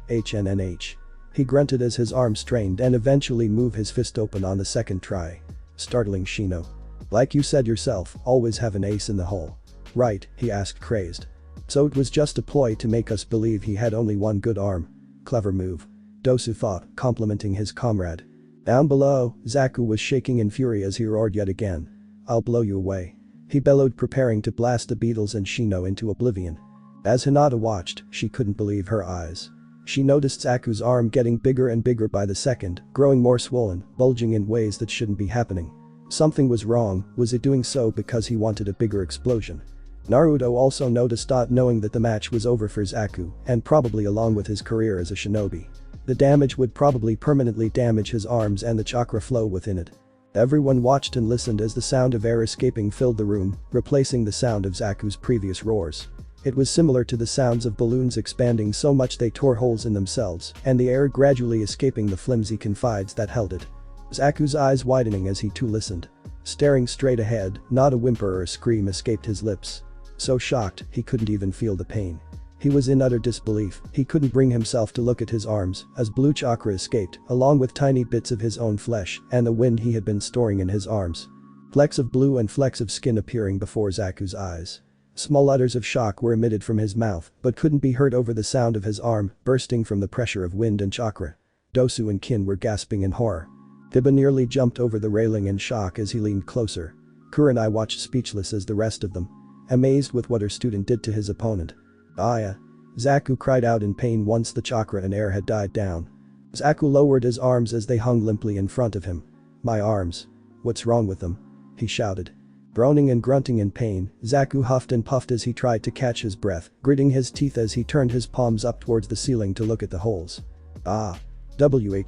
HNNH. He grunted as his arm strained and eventually moved his fist open on the second try. Startling Shino. Like you said yourself, always have an ace in the hole. Right, he asked crazed. So it was just a ploy to make us believe he had only one good arm. Clever move. Dosu thought, complimenting his comrade. Down below, 𝐫𝐞 was shaking in fury as he roared yet again. I'll blow you away. He bellowed, preparing to blast the beetles and Shino into oblivion. As Hinata watched, she couldn't believe her eyes. She noticed Zaku's arm getting bigger and bigger by the second, growing more swollen, bulging in ways that shouldn't be happening. Something was wrong. Was it doing so because he wanted a bigger explosion? Naruto also noticed, knowing that the match was over for Zaku, and probably along with his career as a shinobi. The damage would probably permanently damage his arms and the chakra flow within it. Everyone watched and listened as the sound of air escaping filled the room, replacing the sound of Zaku's previous roars. It was similar to the sounds of balloons expanding so much they tore holes in themselves, and the air gradually escaping the flimsy confines that held it. Zaku's eyes widening as he too listened. Staring straight ahead, not a whimper or a scream escaped his lips. So shocked, he couldn't even feel the pain. He was in utter disbelief. He couldn't bring himself to look at his arms as blue chakra escaped, along with tiny bits of his own flesh and the wind he had been storing in his arms. Flecks of blue and flecks of skin appearing before Zaku's eyes. Small utters of shock were emitted from his mouth but couldn't be heard over the sound of his arm bursting from the pressure of wind and chakra. Dosu and Kin were gasping in horror. Thiba nearly jumped over the railing in shock as he leaned closer. Kurenai watched speechless as the rest of them. Amazed with what her student did to his opponent. Aya. Zaku cried out in pain once the chakra and air had died down. Zaku lowered his arms as they hung limply in front of him. My arms. What's wrong with them? He shouted. Groaning and grunting in pain, Zaku huffed and puffed as he tried to catch his breath, gritting his teeth as he turned his palms up towards the ceiling to look at the holes.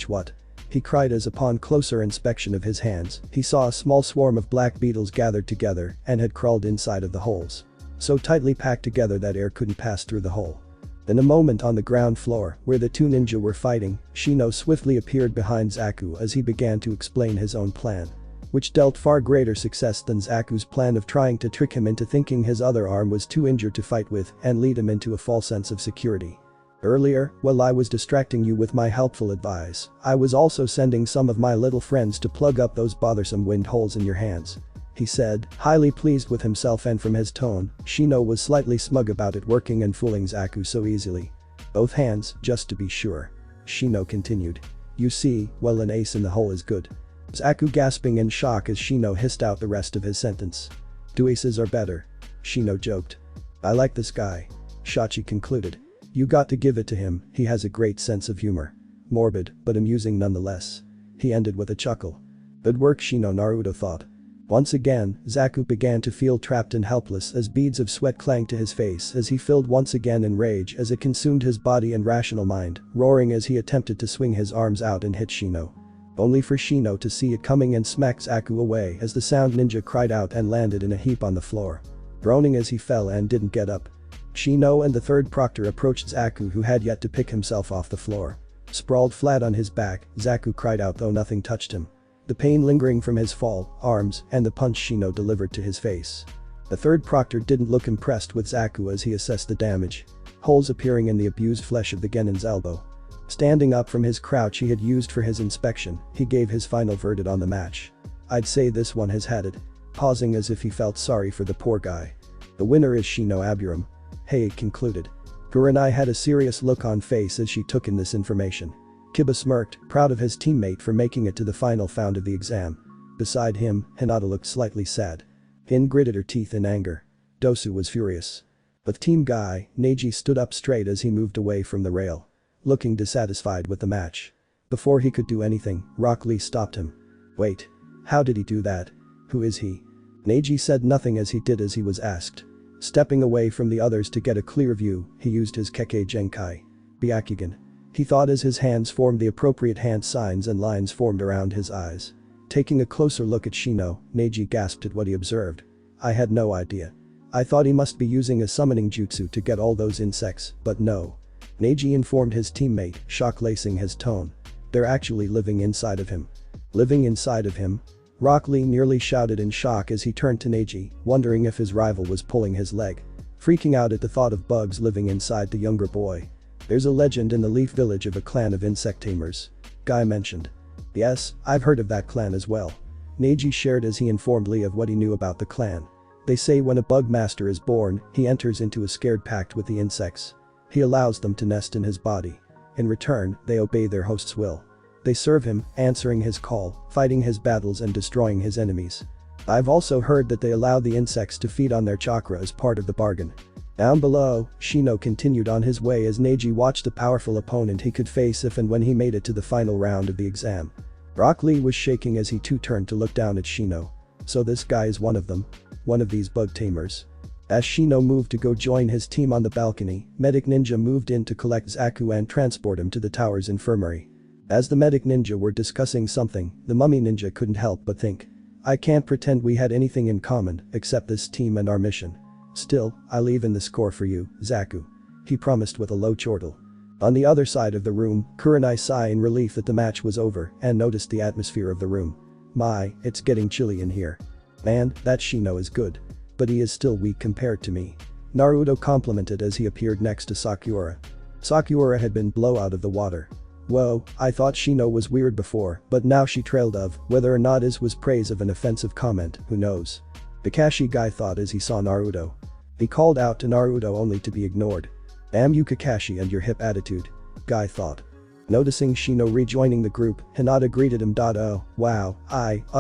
What? He cried as upon closer inspection of his hands, he saw a small swarm of black beetles gathered together and had crawled inside of the holes. So tightly packed together that air couldn't pass through the hole. In a moment on the ground floor, where the two ninja were fighting, Shino swiftly appeared behind Zaku as he began to explain his own plan. Which dealt far greater success than Zaku's plan of trying to trick him into thinking his other arm was too injured to fight with and lead him into a false sense of security. Earlier, while I was distracting you with my helpful advice, I was also sending some of my little friends to plug up those bothersome wind holes in your hands. He said, highly pleased with himself, and from his tone, Shino was slightly smug about it working and fooling Zaku so easily. Both hands, just to be sure. Shino continued. You see, well, an ace in the hole is good. Zaku gasping in shock as Shino hissed out the rest of his sentence. Two aces are better. Shino joked. I like this guy. Shachi concluded. You got to give it to him, he has a great sense of humor. Morbid, but amusing nonetheless. He ended with a chuckle. Good work, Shino, Naruto thought. Once again, Zaku began to feel trapped and helpless as beads of sweat clanged to his face as he filled once again in rage as it consumed his body and rational mind, roaring as he attempted to swing his arms out and hit Shino. Only for Shino to see it coming and smack Zaku away as the sound ninja cried out and landed in a heap on the floor. Groaning as he fell and didn't get up. Shino and the third proctor approached Zaku, who had yet to pick himself off the floor. Sprawled flat on his back, Zaku cried out though nothing touched him. The pain lingering from his fall, arms, and the punch Shino delivered to his face. The third proctor didn't look impressed with Zaku as he assessed the damage. Holes appearing in the abused flesh of the genin's elbow. Standing up from his crouch he had used for his inspection, he gave his final verdict on the match. I'd say this one has had it. Pausing as if he felt sorry for the poor guy. The winner is Shino Aburam. Hey, concluded. Kurenai had a serious look on face as she took in this information. Kiba smirked, proud of his teammate for making it to the final round of the exam. Beside him, Hinata looked slightly sad. Hin gritted her teeth in anger. Dosu was furious. But Team Guy, Neji stood up straight as he moved away from the rail. Looking dissatisfied with the match. Before he could do anything, Rock Lee stopped him. Wait. How did he do that? Who is he? Neji said nothing as he did as he was asked. Stepping away from the others to get a clear view, he used his Kekkei Genkai. Byakugan. He thought as his hands formed the appropriate hand signs and lines formed around his eyes. Taking a closer look at Shino, Neji gasped at what he observed. I had no idea. I thought he must be using a summoning jutsu to get all those insects, but no. Neji informed his teammate, shock lacing his tone. They're actually living inside of him. Living inside of him? Rock Lee nearly shouted in shock as he turned to Neji, wondering if his rival was pulling his leg. Freaking out at the thought of bugs living inside the younger boy. There's a legend in the Leaf Village of a clan of insect tamers. Guy mentioned. Yes, I've heard of that clan as well. Neji shared as he informed Lee of what he knew about the clan. They say when a bug master is born, he enters into a scared pact with the insects. He allows them to nest in his body. In return, they obey their host's will. They serve him, answering his call, fighting his battles and destroying his enemies. I've also heard that they allow the insects to feed on their chakra as part of the bargain. Down below, Shino continued on his way as Neji watched the powerful opponent he could face if and when he made it to the final round of the exam. Rock Lee was shaking as he too turned to look down at Shino. So this guy is one of them? One of these bug tamers? As Shino moved to go join his team on the balcony, Medic Ninja moved in to collect Zaku and transport him to the tower's infirmary. As the Medic Ninja were discussing something, the Mummy Ninja couldn't help but think. I can't pretend we had anything in common except this team and our mission. Still, I'll even the score for you, Zaku. He promised with a low chortle. On the other side of the room, Kurenai sighed in relief that the match was over and noticed the atmosphere of the room. My, it's getting chilly in here. Man, that Shino is good. But he is still weak compared to me. Naruto complimented as he appeared next to Sakuura. Sakuura had been blown out of the water. Whoa, I thought Shino was weird before, but now she trailed off, whether or not it was praise of an offensive comment, who knows. Kakashi Guy thought as he saw Naruto. He called out to Naruto only to be ignored. Damn you Kakashi and your hip attitude. Guy thought. Noticing Shino rejoining the group, Hinata greeted him. Oh, wow,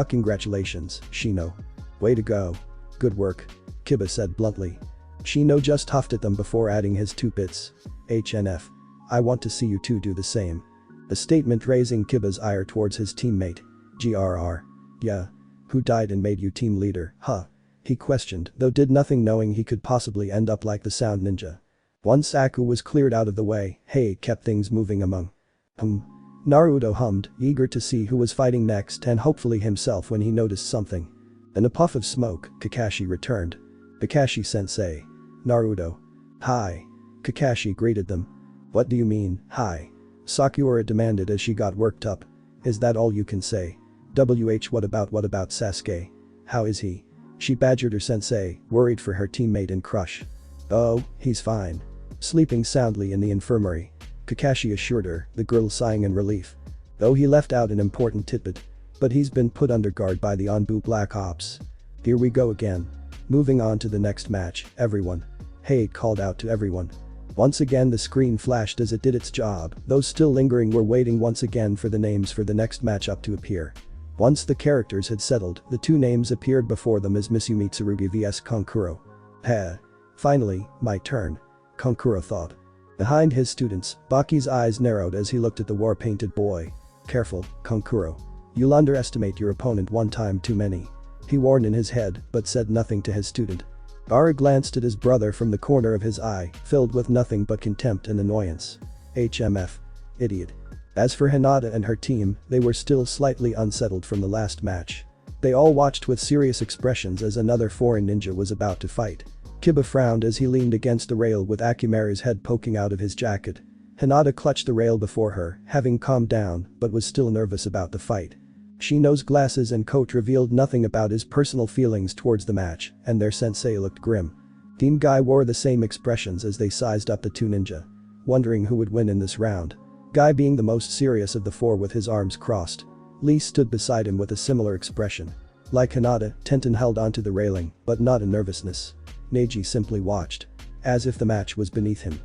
congratulations, Shino. Way to go. Good work. Kiba said bluntly. Shino just huffed at them before adding his 2 bits. HNF. I want to see you two do the same. A statement raising Kiba's ire towards his teammate. GRR. Yeah. Who died and made you team leader, huh? He questioned, though did nothing knowing he could possibly end up like the Sound Ninja. Once Aku was cleared out of the way, kept things moving among. Naruto hummed, eager to see who was fighting next and hopefully himself when he noticed something. In a puff of smoke, Kakashi returned. Kakashi-sensei. Naruto. Hi. Kakashi greeted them. What do you mean, hi? Sakuura demanded as she got worked up. Is that all you can say? What about Sasuke? How is he? She badgered her sensei, worried for her teammate and crush. Oh, he's fine. Sleeping soundly in the infirmary. Kakashi assured her, the girl sighing in relief. Though he left out an important tidbit. But he's been put under guard by the Anbu Black Ops. Here we go again. Moving on to the next match, everyone. It called out to everyone. Once again the screen flashed as it did its job, those still lingering were waiting once again for the names for the next matchup to appear. Once the characters had settled, the 2 names appeared before them as Misumi Tsurugi vs Kankuro. Finally, my turn. Kankuro thought. Behind his students, Baki's eyes narrowed as he looked at the war-painted boy. Careful, Kankuro. You'll underestimate your opponent one time too many. He warned in his head, but said nothing to his student. Bara glanced at his brother from the corner of his eye, filled with nothing but contempt and annoyance. HMF. Idiot. As for Hinata and her team, they were still slightly unsettled from the last match. They all watched with serious expressions as another foreign ninja was about to fight. Kiba frowned as he leaned against the rail with Akimaru's head poking out of his jacket. Hinata clutched the rail before her, having calmed down, but was still nervous about the fight. Shino's glasses and coat revealed nothing about his personal feelings towards the match, and their sensei looked grim. Team Guy wore the same expressions as they sized up the 2 ninja. Wondering who would win in this round. Guy being the most serious of the 4 with his arms crossed. Lee stood beside him with a similar expression. Like Hinata, Tenten held onto the railing, but not in nervousness. Neji simply watched. As if the match was beneath him.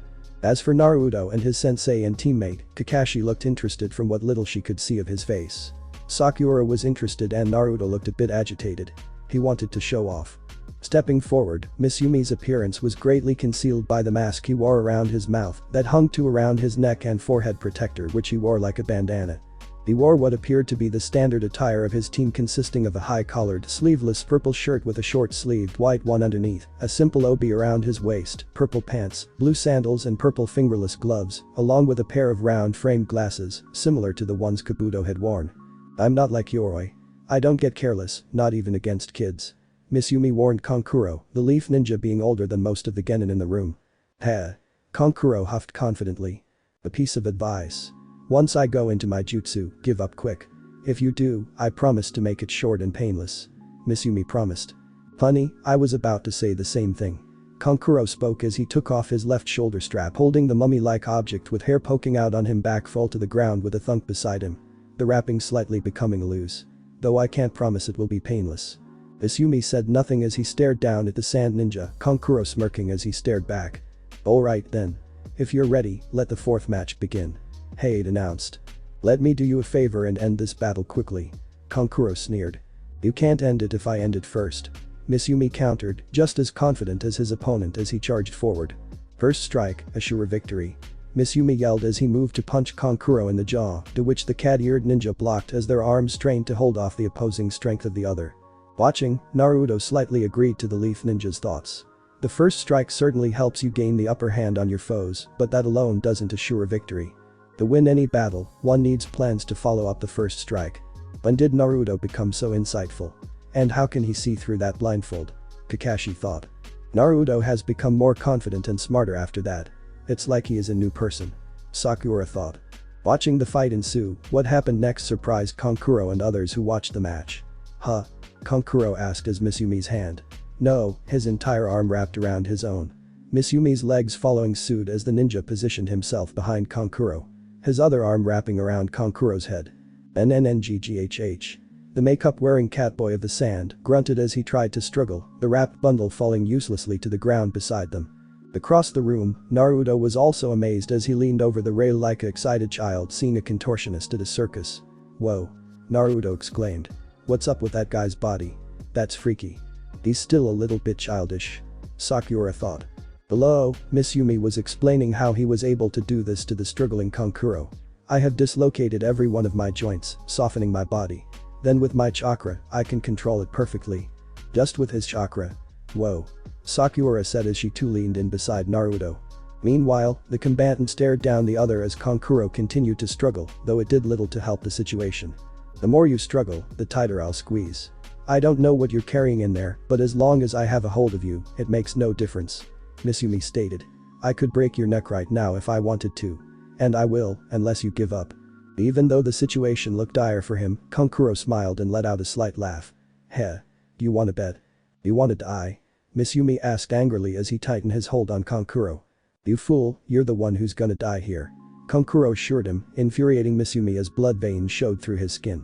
As for Naruto and his sensei and teammate, Kakashi looked interested from what little she could see of his face. Sakuura was interested and Naruto looked a bit agitated. He wanted to show off. Stepping forward, Misumi's appearance was greatly concealed by the mask he wore around his mouth that hung to around his neck and forehead protector which he wore like a bandana. He wore what appeared to be the standard attire of his team consisting of a high-collared, sleeveless purple shirt with a short-sleeved white one underneath, a simple obi around his waist, purple pants, blue sandals and purple fingerless gloves, along with a pair of round-framed glasses, similar to the ones Kabuto had worn. I'm not like Yoroi. I don't get careless, not even against kids. Misumi warned Kankuro, the leaf ninja being older than most of the genin in the room. Kankuro huffed confidently. A piece of advice. Once I go into my jutsu, give up quick. If you do, I promise to make it short and painless. Misumi promised. Funny, I was about to say the same thing. Kankuro spoke as he took off his left shoulder strap holding the mummy-like object with hair poking out on him back fall to the ground with a thunk beside him. The wrapping slightly becoming loose. Though I can't promise it will be painless. Misumi said nothing as he stared down at the sand ninja, Kankuro smirking as he stared back. Alright then. If you're ready, let the 4th match begin. It announced. Let me do you a favor and end this battle quickly. Kankuro sneered. "You can't end it if I end it first," 𝐫𝐞𝐬𝐵 countered, just as confident as his opponent as he charged forward. "First strike, a sure victory," 𝐫𝐞𝐬𝐵 yelled as he moved to punch 𝐫𝐞𝐪 in the jaw, to which the cat-eared ninja blocked as their arms strained to hold off the opposing strength of the other. Watching, Naruto slightly agreed to the Leaf Ninja's thoughts. The first strike certainly helps you gain the upper hand on your foes, but that alone doesn't assure victory. To win any battle, one needs plans to follow up the first strike. When did Naruto become so insightful? And how can he see through that blindfold? Kakashi thought. Naruto has become more confident and smarter after that. It's like he is a new person. Sakura thought. Watching the fight ensue, what happened next surprised 𝐫𝐞𝐪 and others who watched the match. "Huh?" 𝐫𝐞𝐪 asked as 𝐫𝐞𝐬𝐵's hand. "No," his entire arm wrapped around his own. 𝐫𝐞𝐬𝐵's legs following suit as the ninja positioned himself behind 𝐫𝐞𝐪. His other arm wrapping around 𝐫𝐞𝐪's head. "NNNGGHH. The makeup-wearing catboy of the sand grunted as he tried to struggle, the wrapped bundle falling uselessly to the ground beside them. Across the room, Naruto was also amazed as he leaned over the rail like an excited child seeing a contortionist at a circus. "Whoa," Naruto exclaimed. "What's up with that guy's body? That's freaky. He's still a little bit childish," Sakura thought. Below, 𝐫𝐞𝐬𝐵 was explaining how he was able to do this to the struggling 𝐫𝐞𝐪. "I have dislocated every one of my joints, softening my body. Then with my chakra, I can control it perfectly." "Just with his chakra? Whoa," Sakura said as she too leaned in beside Naruto. Meanwhile, the combatant stared down the other as 𝐫𝐞𝐪 continued to struggle, though it did little to help the situation. "The more you struggle, the tighter I'll squeeze. I don't know what you're carrying in there, but as long as I have a hold of you, it makes no difference," 𝐫𝐞𝐬𝐵 stated. "I could break your neck right now if I wanted to. And I will, unless you give up." Even though the situation looked dire for him, 𝐫𝐞𝐪 smiled and let out a slight laugh. "Heh. You wanna bet? You wanna die?" 𝐫𝐞𝐬𝐵 asked angrily as he tightened his hold on 𝐫𝐞𝐪. "You fool, you're the one who's gonna die here," 𝐫𝐞𝐪 assured him, infuriating 𝐫𝐞𝐬𝐵 as blood veins showed through his skin.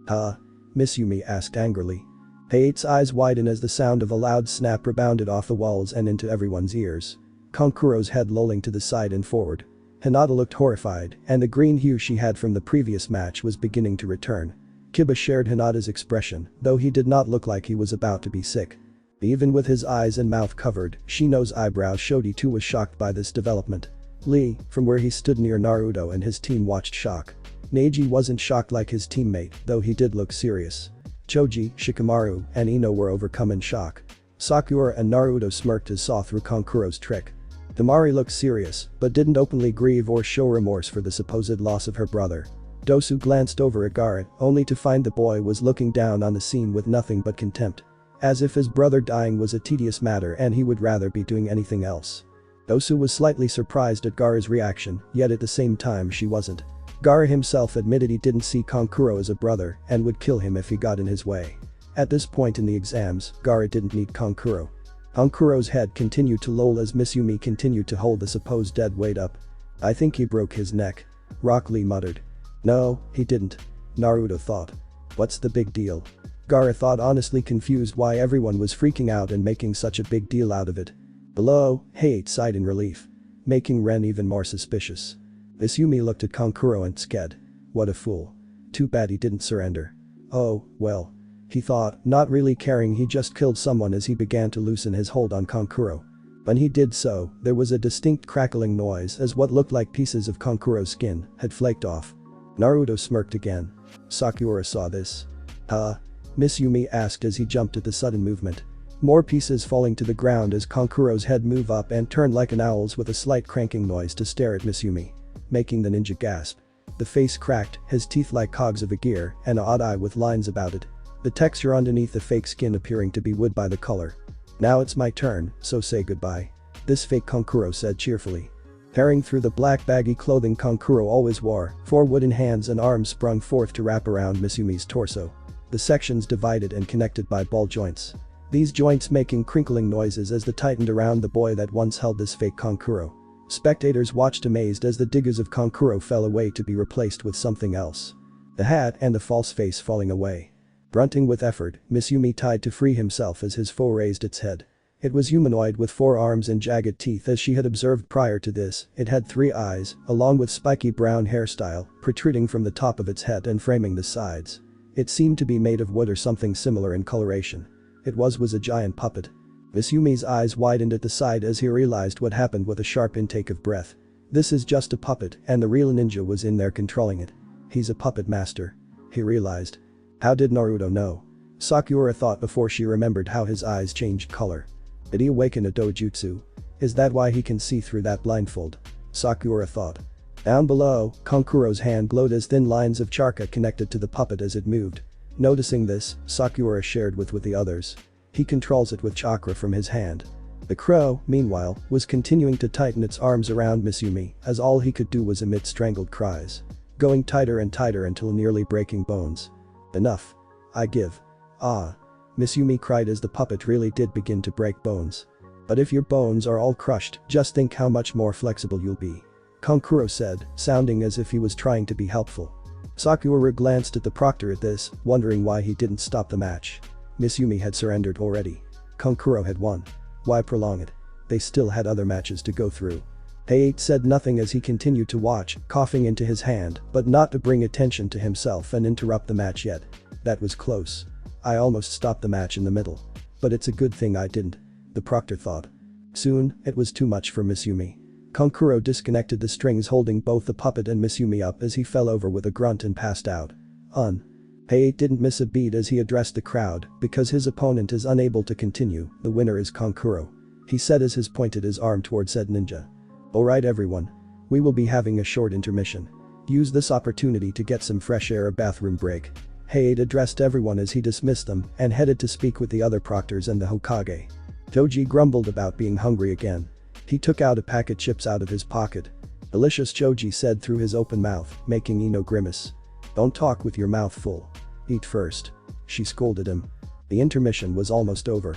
"Huh?" 𝐫𝐞𝐬𝐵 asked angrily. 𝐸's eyes widened as the sound of a loud snap rebounded off the walls and into everyone's ears. 𝐫𝐞𝐪's head lolling to the side and forward. Hinata looked horrified, and the green hue she had from the previous match was beginning to return. Kiba shared Hinata's expression, though he did not look like he was about to be sick. Even with his eyes and mouth covered, Shino's eyebrows showed he too was shocked by this development. Lee, from where he stood near Naruto and his team watched shock. Neji wasn't shocked like his teammate, though he did look serious. Choji, Shikamaru, and Ino were overcome in shock. Sakura and Naruto smirked as saw through 𝐫𝐞𝐪's trick. Temari looked serious, but didn't openly grieve or show remorse for the supposed loss of her brother. Dosu glanced over at Gaara, only to find the boy was looking down on the scene with nothing but contempt. As if his brother dying was a tedious matter and he would rather be doing anything else. Dosu was slightly surprised at Gaara's reaction, yet at the same time she wasn't. Gaara himself admitted he didn't see 𝐫𝐞𝐪 as a brother and would kill him if he got in his way. At this point in the exams, Gaara didn't need 𝐫𝐞𝐪. 𝐫𝐞𝐪's head continued to loll as 𝐫𝐞𝐬𝐵 continued to hold the supposed dead weight up. "I think he broke his neck," Rock Lee muttered. "No, he didn't," Naruto thought. "What's the big deal?" Gaara thought, honestly confused why everyone was freaking out and making such a big deal out of it. Below, 𝐸 sighed in relief, making Ren even more suspicious. 𝐫𝐞𝐬𝐵 looked at 𝐫𝐞𝐪 and said, "What a fool. Too bad he didn't surrender." "Oh, well," he thought, not really caring he just killed someone as he began to loosen his hold on 𝐫𝐞𝐪. When he did so, there was a distinct crackling noise as what looked like pieces of 𝐫𝐞𝐪's skin had flaked off. Naruto smirked again. Sakura saw this. "Huh?" 𝐫𝐞𝐬𝐵 asked as he jumped at the sudden movement. More pieces falling to the ground as 𝐫𝐞𝐪's head moved up and turned like an owl's with a slight cranking noise to stare at 𝐫𝐞𝐬𝐵, making the ninja gasp. The face cracked, his teeth like cogs of a gear, and an odd eye with lines about it. The texture underneath the fake skin appearing to be wood by the color. "Now it's my turn, so say goodbye," this fake 𝐫𝐞𝐪 said cheerfully. Tearing through the black baggy clothing 𝐫𝐞𝐪 always wore, 4 wooden hands and arms sprung forth to wrap around 𝐫𝐞𝐬𝐵's torso. The sections divided and connected by ball joints. These joints making crinkling noises as they tightened around the boy that once held this fake 𝐫𝐞𝐪. Spectators watched amazed as the diggers of 𝐫𝐞𝐪 fell away to be replaced with something else. The hat and the false face falling away. Grunting with effort, 𝐫𝐞𝐬𝐵 tried to free himself as his foe raised its head. It was humanoid with 4 arms and jagged teeth as she had observed prior to this. It had 3 eyes, along with spiky brown hairstyle, protruding from the top of its head and framing the sides. It seemed to be made of wood or something similar in coloration. It was a giant puppet. Miss Yumi's eyes widened at the sight as he realized what happened with a sharp intake of breath. This is just a puppet and the real ninja was in there controlling it. He's a puppet master. He realized. How did Naruto know? Sakura thought before she remembered how his eyes changed color. Did he awaken a dojutsu? Is that why he can see through that blindfold? Sakura thought. Down below, Kankuro's hand glowed as thin lines of chakra connected to the puppet as it moved. Noticing this, Sakura shared with the others. He controls it with chakra from his hand. The crow, meanwhile, was continuing to tighten its arms around Miss Yumi as all he could do was emit strangled cries. Going tighter and tighter until nearly breaking bones. Enough. I give. Ah. Miss Yumi cried as the puppet really did begin to break bones. But if your bones are all crushed, just think how much more flexible you'll be. Kankuro said, sounding as if he was trying to be helpful. Sakura glanced at the proctor at this, wondering why he didn't stop the match. Miss Yumi had surrendered already. Kankuro had won. Why prolong it? They still had other matches to go through. 𝐸 said nothing as he continued to watch, coughing into his hand, but not to bring attention to himself and interrupt the match yet. That was close. I almost stopped the match in the middle. But it's a good thing I didn't, the proctor thought. Soon, it was too much for Miss Yumi. Kankuro disconnected the strings holding both the puppet and Miss Yumi up as he fell over with a grunt and passed out. 𝐸 didn't miss a beat as he addressed the crowd, because his opponent is unable to continue, the winner is Kankuro. He said as he pointed his arm towards said ninja. Alright everyone. We will be having a short intermission. Use this opportunity to get some fresh air, a bathroom break. 𝐸 addressed everyone as he dismissed them and headed to speak with the other proctors and the Hokage. Joji grumbled about being hungry again. He took out a pack of chips out of his pocket. Delicious, Joji said through his open mouth, making Ino grimace. Don't talk with your mouth full. Eat first. She scolded him. The intermission was almost over.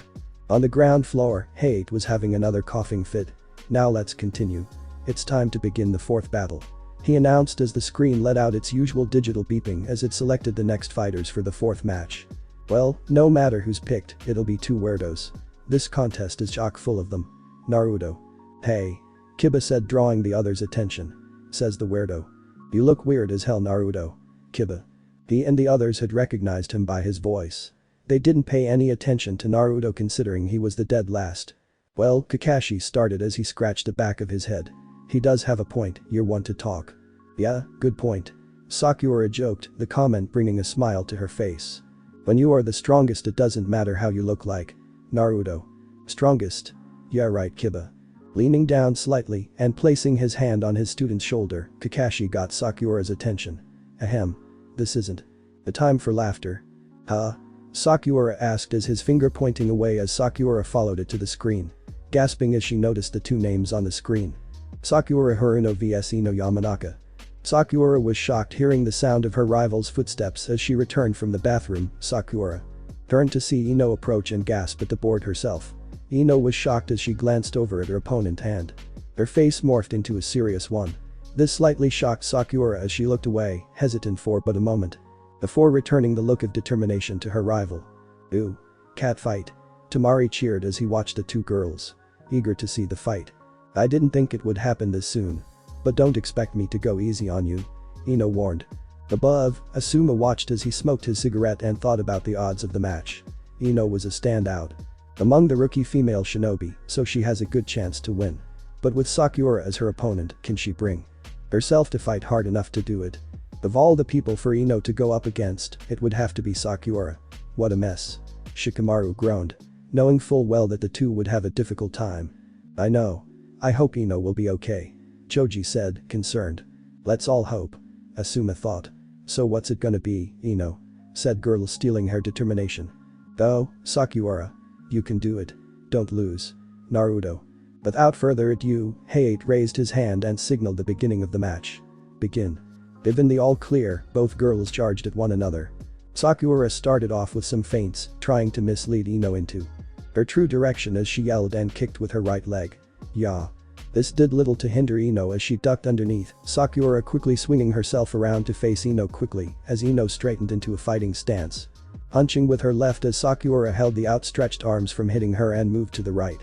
On the ground floor, 𝐸 was having another coughing fit. Now let's continue. It's time to begin the fourth battle. He announced as the screen let out its usual digital beeping as it selected the next fighters for the fourth match. Well, no matter who's picked, it'll be two weirdos. This contest is chock full of them. Naruto. Hey. 𝐫𝐞 said, drawing the others' attention. Says the weirdo. You look weird as hell, Naruto. 𝐫𝐞. He and the others had recognized him by his voice. They didn't pay any attention to Naruto considering he was the dead last. Well, Kakashi started as he scratched the back of his head. He does have a point, you're one to talk. Yeah, good point. Sakura joked, the comment bringing a smile to her face. When you are the strongest it doesn't matter how you look like. Naruto. Strongest? Yeah right, 𝐫𝐞. Leaning down slightly and placing his hand on his student's shoulder, Kakashi got Sakura's attention. Ahem. This isn't the time for laughter. Huh? Sakura asked as his finger pointing away as Sakura followed it to the screen. Gasping as she noticed the two names on the screen. Sakura Haruno vs Ino Yamanaka. Sakura was shocked hearing the sound of her rival's footsteps as she returned from the bathroom. Sakura turned to see Ino approach and gasp at the board herself. Ino was shocked as she glanced over at her opponent and her face morphed into a serious one. This slightly shocked Sakura as she looked away, hesitant for but a moment, before returning the look of determination to her rival. Ooh. Cat fight. Temari cheered as he watched the two girls, eager to see the fight. I didn't think it would happen this soon. But don't expect me to go easy on you. Ino warned. Above, Asuma watched as he smoked his cigarette and thought about the odds of the match. Ino was a standout among the rookie female shinobi, so she has a good chance to win. But with Sakura as her opponent, can she bring herself to fight hard enough to do it? Of all the people for Ino to go up against, it would have to be Sakura. What a mess. Shikamaru groaned, knowing full well that the two would have a difficult time. I know. I hope Ino will be okay. Joji said, concerned. Let's all hope. Asuma thought. So what's it gonna be, Ino? Said girl, stealing her determination. Go, Sakura. You can do it. Don't lose. Naruto. Without further ado, 𝐸 raised his hand and signaled the beginning of the match. Begin. Given the all clear, both girls charged at one another. Sakura started off with some feints, trying to mislead Ino into her true direction as she yelled and kicked with her right leg. Yeah. This did little to hinder Ino as she ducked underneath, Sakura quickly swinging herself around to face Ino quickly as Ino straightened into a fighting stance. Punching with her left as Sakura held the outstretched arms from hitting her and moved to the right.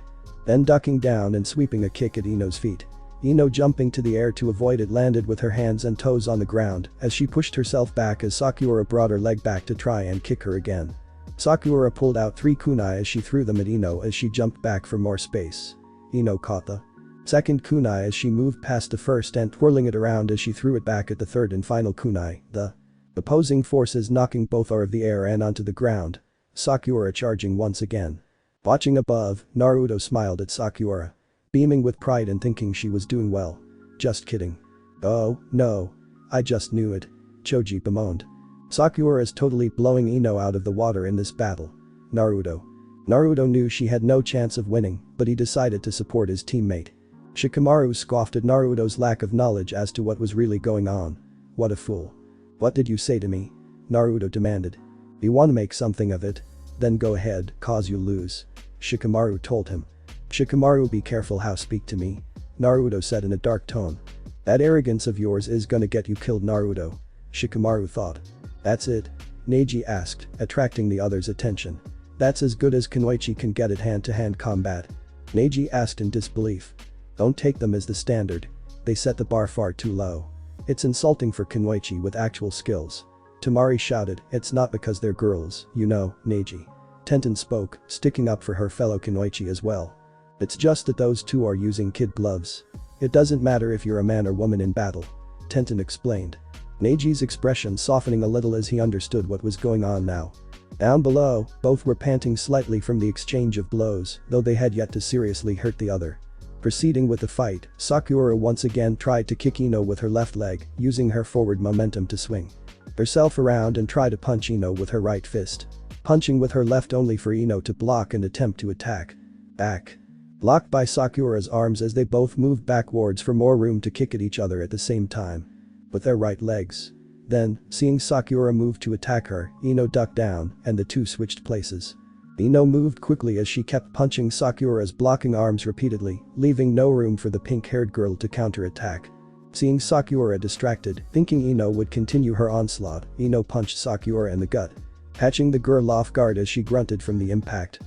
Then ducking down and sweeping a kick at Ino's feet. Ino jumping to the air to avoid it landed with her hands and toes on the ground as she pushed herself back as Sakuura brought her leg back to try and kick her again. Sakuura pulled out 3 kunai as she threw them at Ino as she jumped back for more space. Ino caught the second kunai as she moved past the first and twirling it around as she threw it back at the third and final kunai, the opposing forces knocking both out of the air and onto the ground. Sakuura charging once again. Watching above, Naruto smiled at Sakuura, beaming with pride and thinking she was doing well. Just kidding. Oh, no. I just knew it. Choji bemoaned. Sakuura is totally blowing Ino out of the water in this battle. Naruto knew she had no chance of winning, but he decided to support his teammate. Shikamaru scoffed at Naruto's lack of knowledge as to what was really going on. What a fool. What did you say to me? Naruto demanded. You want to make something of it? Then go ahead, cause you lose. Shikamaru told him. Shikamaru, be careful how speak to me. Naruto said in a dark tone. That arrogance of yours is gonna get you killed, Naruto. Shikamaru thought. That's it? Neji asked, attracting the other's attention. That's as good as Kunoichi can get at hand-to-hand combat. Neji asked in disbelief. Don't take them as the standard. They set the bar far too low. It's insulting for Kunoichi with actual skills. Tamari shouted, it's not because they're girls, you know, Neji. Tenten spoke, sticking up for her fellow Kunoichi as well. It's just that those two are using kid gloves. It doesn't matter if you're a man or woman in battle. Tenten explained. Neji's expression softening a little as he understood what was going on now. Down below, both were panting slightly from the exchange of blows, though they had yet to seriously hurt the other. Proceeding with the fight, Sakuura once again tried to kick Ino with her left leg, using her forward momentum to swing herself around and try to punch Ino with her right fist. Punching with her left only for Ino to block and attempt to attack. Back. Blocked by Sakuura's arms as they both moved backwards for more room to kick at each other at the same time. With their right legs. Then, seeing Sakuura move to attack her, Ino ducked down and the two switched places. Ino moved quickly as she kept punching Sakuura's blocking arms repeatedly, leaving no room for the pink-haired girl to counterattack. Seeing Sakuura distracted, thinking Ino would continue her onslaught, Ino punched Sakuura in the gut, catching the girl off guard as she grunted from the impact.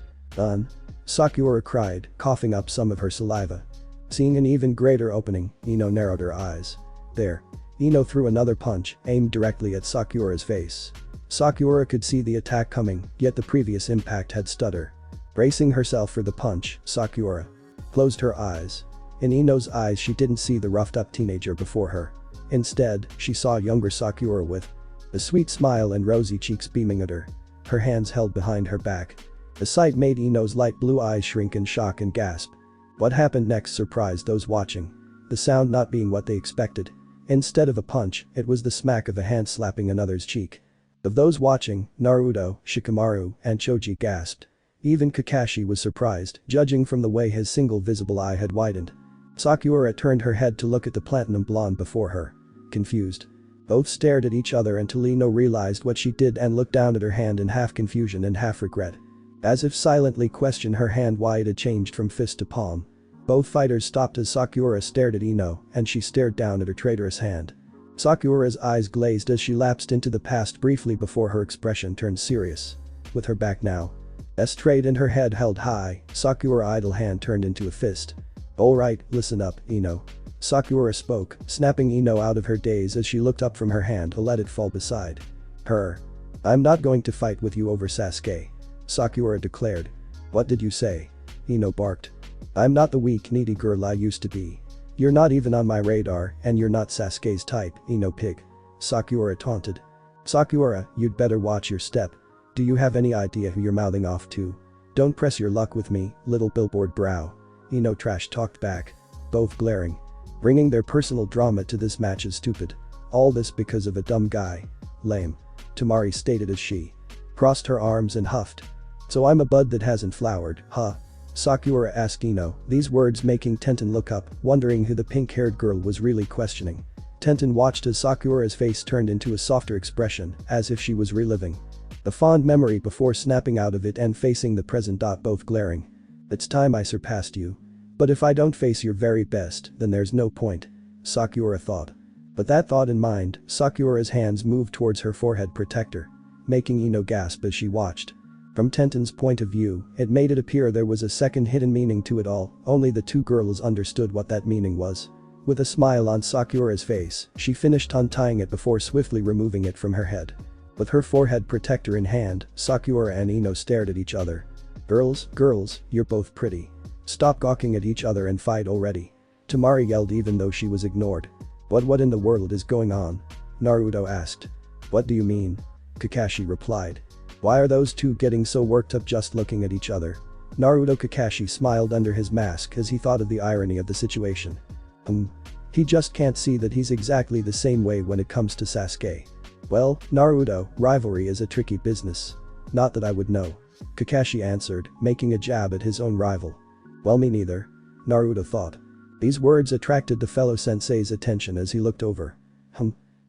Sakuura cried, coughing up some of her saliva. Seeing an even greater opening, Ino narrowed her eyes. There. Ino threw another punch, aimed directly at Sakuura's face. Sakuura could see the attack coming, yet the previous impact had stutter. Bracing herself for the punch, Sakuura closed her eyes. In Ino's eyes she didn't see the roughed-up teenager before her. Instead, she saw younger Sakuura with a sweet smile and rosy cheeks beaming at her. Her hands held behind her back. The sight made Ino's light blue eyes shrink in shock and gasp. What happened next surprised those watching. The sound not being what they expected. Instead of a punch, it was the smack of a hand slapping another's cheek. Of those watching, Naruto, Shikamaru, and Choji gasped. Even Kakashi was surprised, judging from the way his single visible eye had widened. Sakuura turned her head to look at the platinum blonde before her. Confused. Both stared at each other until Ino realized what she did and looked down at her hand in half confusion and half regret. As if silently questioned her hand why it had changed from fist to palm. Both fighters stopped as Sakuura stared at Ino, and she stared down at her traitorous hand. Sakuura's eyes glazed as she lapsed into the past briefly before her expression turned serious. With her back now straight and her head held high, Sakura's idle hand turned into a fist. Alright, listen up, Ino. Sakuura spoke, snapping Ino out of her daze as she looked up from her hand to let it fall beside her. I'm not going to fight with you over Sasuke. Sakuura declared. What did you say? Ino barked. I'm not the weak needy girl I used to be. You're not even on my radar and you're not Sasuke's type, Ino pig. Sakuura taunted. Sakuura, you'd better watch your step. Do you have any idea who you're mouthing off to? Don't press your luck with me, little billboard brow. Ino trash talked back. Both glaring. Bringing their personal drama to this match is stupid. All this because of a dumb guy. Lame. Tamari stated as she crossed her arms and huffed. So I'm a bud that hasn't flowered, huh? Sakuura asked Ino, these words making Tenten look up, wondering who the pink-haired girl was really questioning. Tenten watched as Sakuura's face turned into a softer expression, as if she was reliving the fond memory before snapping out of it and facing the present. Both glaring. It's time I surpassed you. But if I don't face your very best, then there's no point. Sakuura thought. But that thought in mind, Sakura's hands moved towards her forehead protector, making Ino gasp as she watched. From Tenten's point of view, it made it appear there was a second hidden meaning to it all, only the two girls understood what that meaning was. With a smile on Sakura's face, she finished untying it before swiftly removing it from her head. With her forehead protector in hand, Sakura and Ino stared at each other. Girls, you're both pretty. Stop gawking at each other and fight already. Temari yelled even though she was ignored. What in the world is going on? Naruto asked. What do you mean? Kakashi replied. Why are those two getting so worked up just looking at each other? Naruto Kakashi smiled under his mask as he thought of the irony of the situation. He just can't see that he's exactly the same way when it comes to Sasuke. Well, Naruto, rivalry is a tricky business. Not that I would know. Kakashi answered, making a jab at his own rival. Well, me neither. Naruto thought. These words attracted the fellow sensei's attention as he looked over.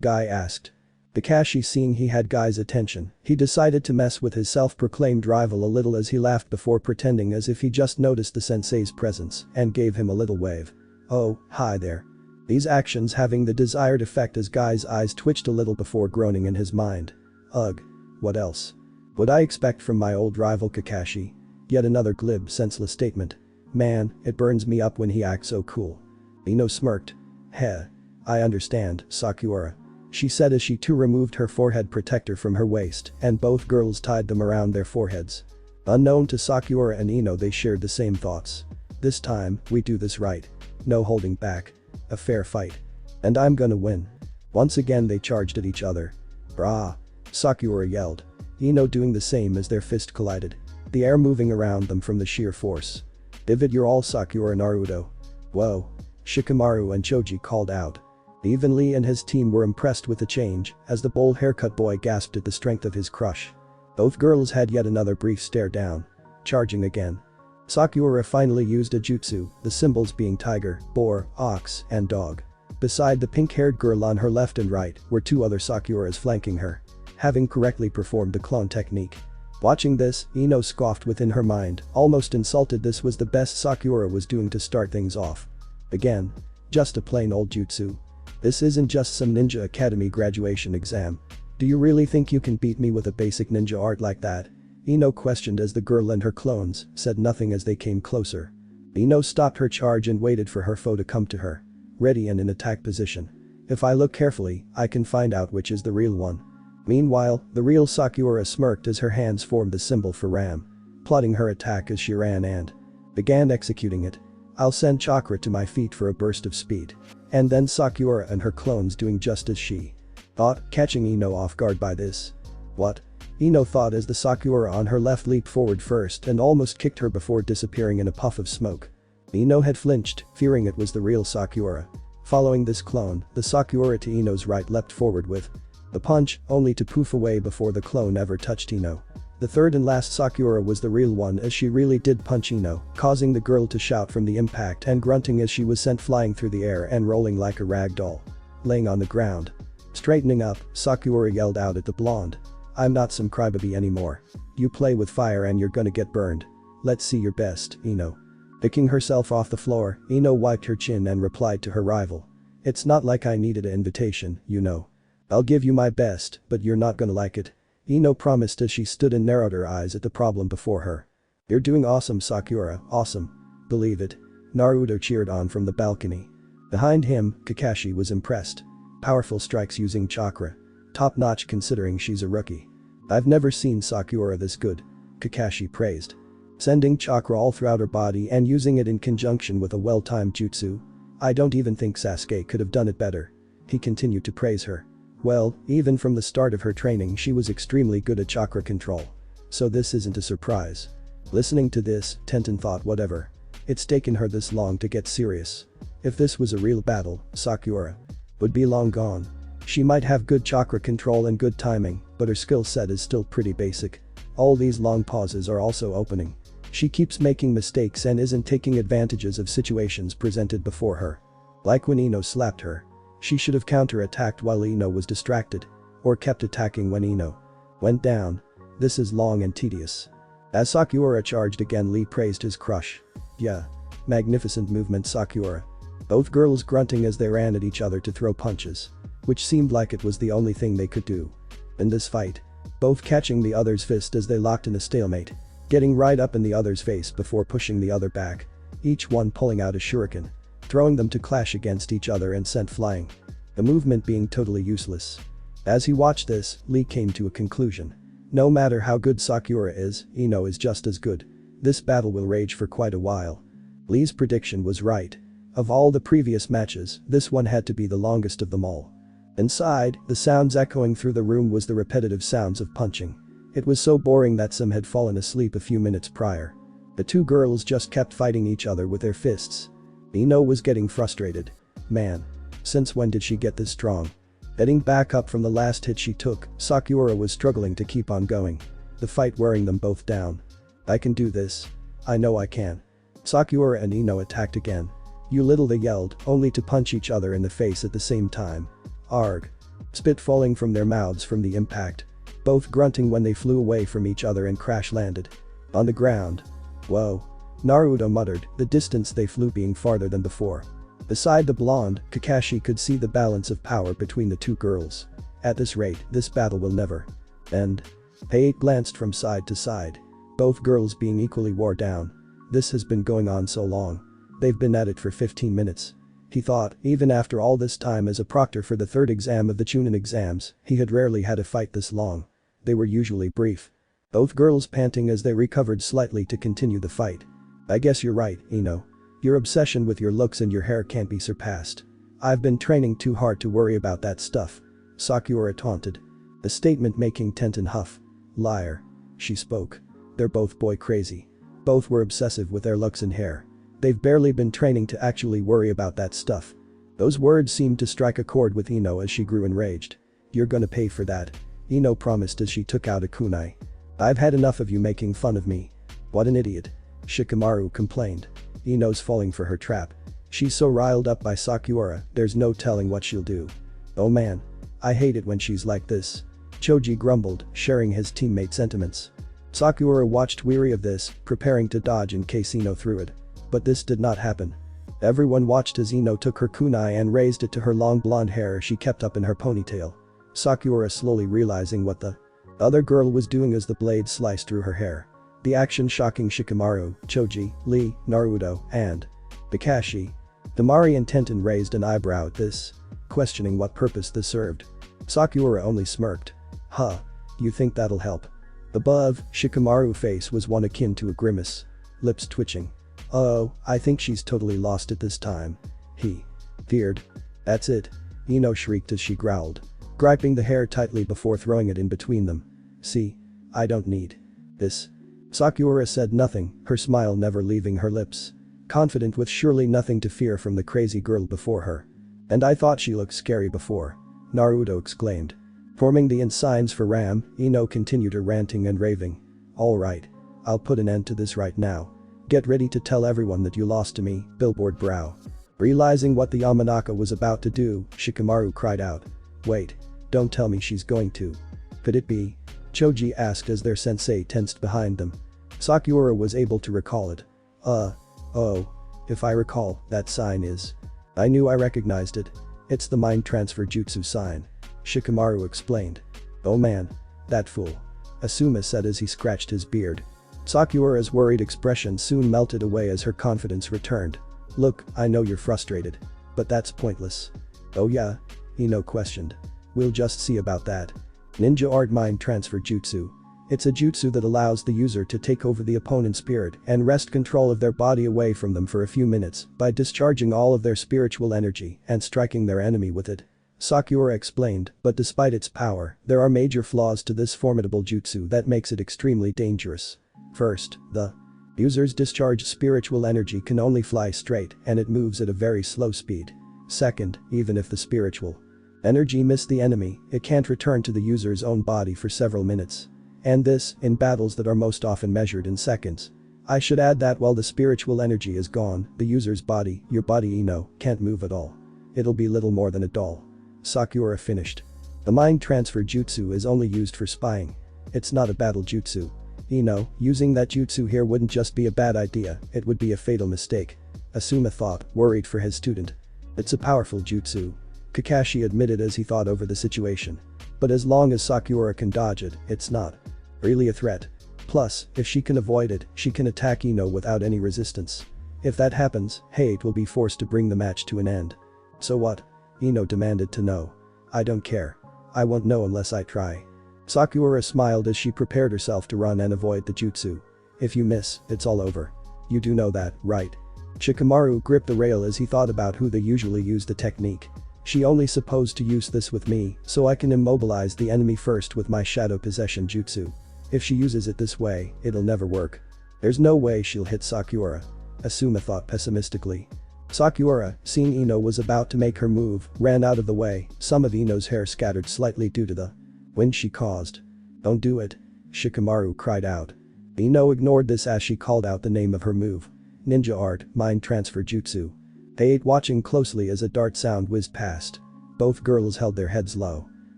Guy asked. Kakashi seeing he had Guy's attention, he decided to mess with his self-proclaimed rival a little as he laughed before pretending as if he just noticed the sensei's presence and gave him a little wave. Oh, hi there. These actions having the desired effect as Guy's eyes twitched a little before groaning in his mind. Ugh. What else would I expect from my old rival Kakashi? Yet another glib, senseless statement. Man, it burns me up when he acts so cool. Ino smirked. Heh. I understand, Sakura. She said as she too removed her forehead protector from her waist and both girls tied them around their foreheads. Unknown to Sakura and Ino, they shared the same thoughts. This time, we do this right. No holding back. A fair fight. And I'm gonna win. Once again they charged at each other. Brah! Sakura yelled. Ino doing the same as their fist collided. The air moving around them from the sheer force. Divot you're all Sakura Naruto. Whoa. Shikamaru and Choji called out. Even Lee and his team were impressed with the change as the bold haircut boy gasped at the strength of his crush. Both girls had yet another brief stare down. Charging again. Sakura finally used a jutsu, the symbols being tiger, boar, ox, and dog. Beside the pink-haired girl on her left and right were two other Sakuras flanking her, having correctly performed the clone technique. Watching this, Ino scoffed within her mind, almost insulted. This was the best Sakura was doing to start things off. Again. Just a plain old jutsu. This isn't just some ninja academy graduation exam. Do you really think you can beat me with a basic ninja art like that? Ino questioned as the girl and her clones said nothing as they came closer. Ino stopped her charge and waited for her foe to come to her. Ready and in attack position. If I look carefully, I can find out which is the real one. Meanwhile, the real Sakura smirked as her hands formed the symbol for Ram, plotting her attack as she ran and began executing it. I'll send chakra to my feet for a burst of speed. And then Sakura and her clones doing just as she thought, catching Ino off guard by this. What? Ino thought as the Sakura on her left leaped forward first and almost kicked her before disappearing in a puff of smoke. Ino had flinched, fearing it was the real Sakura. Following this clone, the Sakura to Ino's right leapt forward with the punch, only to poof away before the clone ever touched Ino. The third and last Sakura was the real one as she really did punch Ino, causing the girl to shout from the impact and grunting as she was sent flying through the air and rolling like a rag doll. Laying on the ground. Straightening up, Sakura yelled out at the blonde. I'm not some crybaby anymore. You play with fire and you're gonna get burned. Let's see your best, Ino. Picking herself off the floor, Ino wiped her chin and replied to her rival. It's not like I needed an invitation, you know. I'll give you my best, but you're not gonna like it. Ino promised as she stood and narrowed her eyes at the problem before her. You're doing awesome, Sakura, awesome. Believe it. Naruto cheered on from the balcony. Behind him, Kakashi was impressed. Powerful strikes using chakra. Top-notch considering she's a rookie. I've never seen Sakura this good. Kakashi praised. Sending chakra all throughout her body and using it in conjunction with a well-timed jutsu. I don't even think Sasuke could have done it better. He continued to praise her. Well, even from the start of her training she was extremely good at chakra control. So this isn't a surprise. Listening to this, Tenten thought whatever. It's taken her this long to get serious. If this was a real battle, Sakura would be long gone. She might have good chakra control and good timing, but her skill set is still pretty basic. All these long pauses are also opening. She keeps making mistakes and isn't taking advantages of situations presented before her. Like when Ino slapped her. She should have counter-attacked while Ino was distracted. Or kept attacking when Ino went down. This is long and tedious. As Sakura charged again, Lee praised his crush. Yeah. Magnificent movement, Sakura. Both girls grunting as they ran at each other to throw punches. Which seemed like it was the only thing they could do. In this fight. Both catching the other's fist as they locked in a stalemate. Getting right up in the other's face before pushing the other back. Each one pulling out a shuriken. throwing them to clash against each other and sent flying. The movement being totally useless. As he watched this, Lee came to a conclusion. No matter how good Sakura is, Ino is just as good. This battle will rage for quite a while. Lee's prediction was right. Of all the previous matches, this one had to be the longest of them all. Inside, the sounds echoing through the room was the repetitive sounds of punching. It was so boring that some had fallen asleep a few minutes prior. The two girls just kept fighting each other with their fists. Ino was getting frustrated. Man. Since when did she get this strong? Getting back up from the last hit she took, Sakura was struggling to keep on going. The fight wearing them both down. I can do this. I know I can. Sakura and Ino attacked again. You little they yelled, only to punch each other in the face at the same time. Arg. Spit falling from their mouths from the impact. Both grunting when they flew away from each other and crash landed. On the ground. Whoa. Naruto muttered, the distance they flew being farther than before. Beside the blonde, Kakashi could see the balance of power between the two girls. At this rate, this battle will never end. Pai glanced from side to side. Both girls being equally wore down. This has been going on so long. They've been at it for 15 minutes. He thought, even after all this time as a proctor for the third exam of the Chunin exams, he had rarely had a fight this long. They were usually brief. Both girls panting as they recovered slightly to continue the fight. I guess you're right, Ino. Your obsession with your looks and your hair can't be surpassed. I've been training too hard to worry about that stuff. Sakura taunted. The statement making Tenten huff. Liar. She spoke. They're both boy crazy. Both were obsessive with their looks and hair. They've barely been training to actually worry about that stuff. Those words seemed to strike a chord with Ino as she grew enraged. You're gonna pay for that. Ino promised as she took out a kunai. I've had enough of you making fun of me. What an idiot. Shikamaru complained. Ino's falling for her trap. She's so riled up by Sakura, there's no telling what she'll do. Oh man. I hate it when she's like this. Choji grumbled, sharing his teammate's sentiments. Sakura watched weary of this, preparing to dodge in case Ino threw it. But this did not happen. Everyone watched as Ino took her kunai and raised it to her long blonde hair she kept up in her ponytail. Sakura slowly realizing what the other girl was doing as the blade sliced through her hair. The action shocking Shikamaru, Choji, Lee, Naruto, and Kakashi. Damari and Tenten raised an eyebrow at this, questioning what purpose this served. Sakura only smirked. Huh. You think that'll help? Above, Shikamaru's face was one akin to a grimace. Lips twitching. Oh, I think she's totally lost it this time. He feared. That's it. Ino shrieked as she growled, griping the hair tightly before throwing it in between them. See? I don't need this. Sakura said nothing, her smile never leaving her lips. Confident with surely nothing to fear from the crazy girl before her. And I thought she looked scary before. Naruto exclaimed. Forming the signs for Ram, Ino continued her ranting and raving. Alright. I'll put an end to this right now. Get ready to tell everyone that you lost to me, billboard brow. Realizing what the Yamanaka was about to do, Shikamaru cried out. Wait. Don't tell me she's going to. Could it be? Choji asked as their sensei tensed behind them. Sakura was able to recall it. Oh. If I recall, that sign is. I knew I recognized it. It's the mind transfer jutsu sign. Shikamaru explained. Oh man. That fool. Asuma said as he scratched his beard. Sakura's worried expression soon melted away as her confidence returned. Look, I know you're frustrated. But that's pointless. Oh yeah? Ino questioned. We'll just see about that. Ninja Art Mind Transfer Jutsu. It's a jutsu that allows the user to take over the opponent's spirit and wrest control of their body away from them for a few minutes by discharging all of their spiritual energy and striking their enemy with it. Sakura explained, but despite its power, there are major flaws to this formidable jutsu that makes it extremely dangerous. First, the user's discharged spiritual energy can only fly straight and it moves at a very slow speed. Second, even if the spiritual energy missed the enemy, it can't return to the user's own body for several minutes. And this, in battles that are most often measured in seconds. I should add that while the spiritual energy is gone, the user's body, your body Ino, can't move at all. It'll be little more than a doll. Sakura finished. The mind transfer jutsu is only used for spying. It's not a battle jutsu. Ino, using that jutsu here wouldn't just be a bad idea, it would be a fatal mistake. Asuma thought, worried for his student. It's a powerful jutsu. Kakashi admitted as he thought over the situation. But as long as Sakura can dodge it, it's not really a threat. Plus, if she can avoid it, she can attack Ino without any resistance. If that happens, 𝐸𝐻 will be forced to bring the match to an end. So what? Ino demanded to know. I don't care. I won't know unless I try. Sakura smiled as she prepared herself to run and avoid the jutsu. If you miss, it's all over. You do know that, right? Shikamaru gripped the rail as he thought about who they usually use the technique. She only supposed to use this with me, so I can immobilize the enemy first with my shadow possession jutsu. If she uses it this way, it'll never work. There's no way she'll hit Sakura. Asuma thought pessimistically. Sakura, seeing Ino was about to make her move, ran out of the way, some of Ino's hair scattered slightly due to the wind she caused. Don't do it. Shikamaru cried out. Ino ignored this as she called out the name of her move. Ninja Art, Mind Transfer Jutsu. They ate watching closely as a dart sound whizzed past. Both girls held their heads low.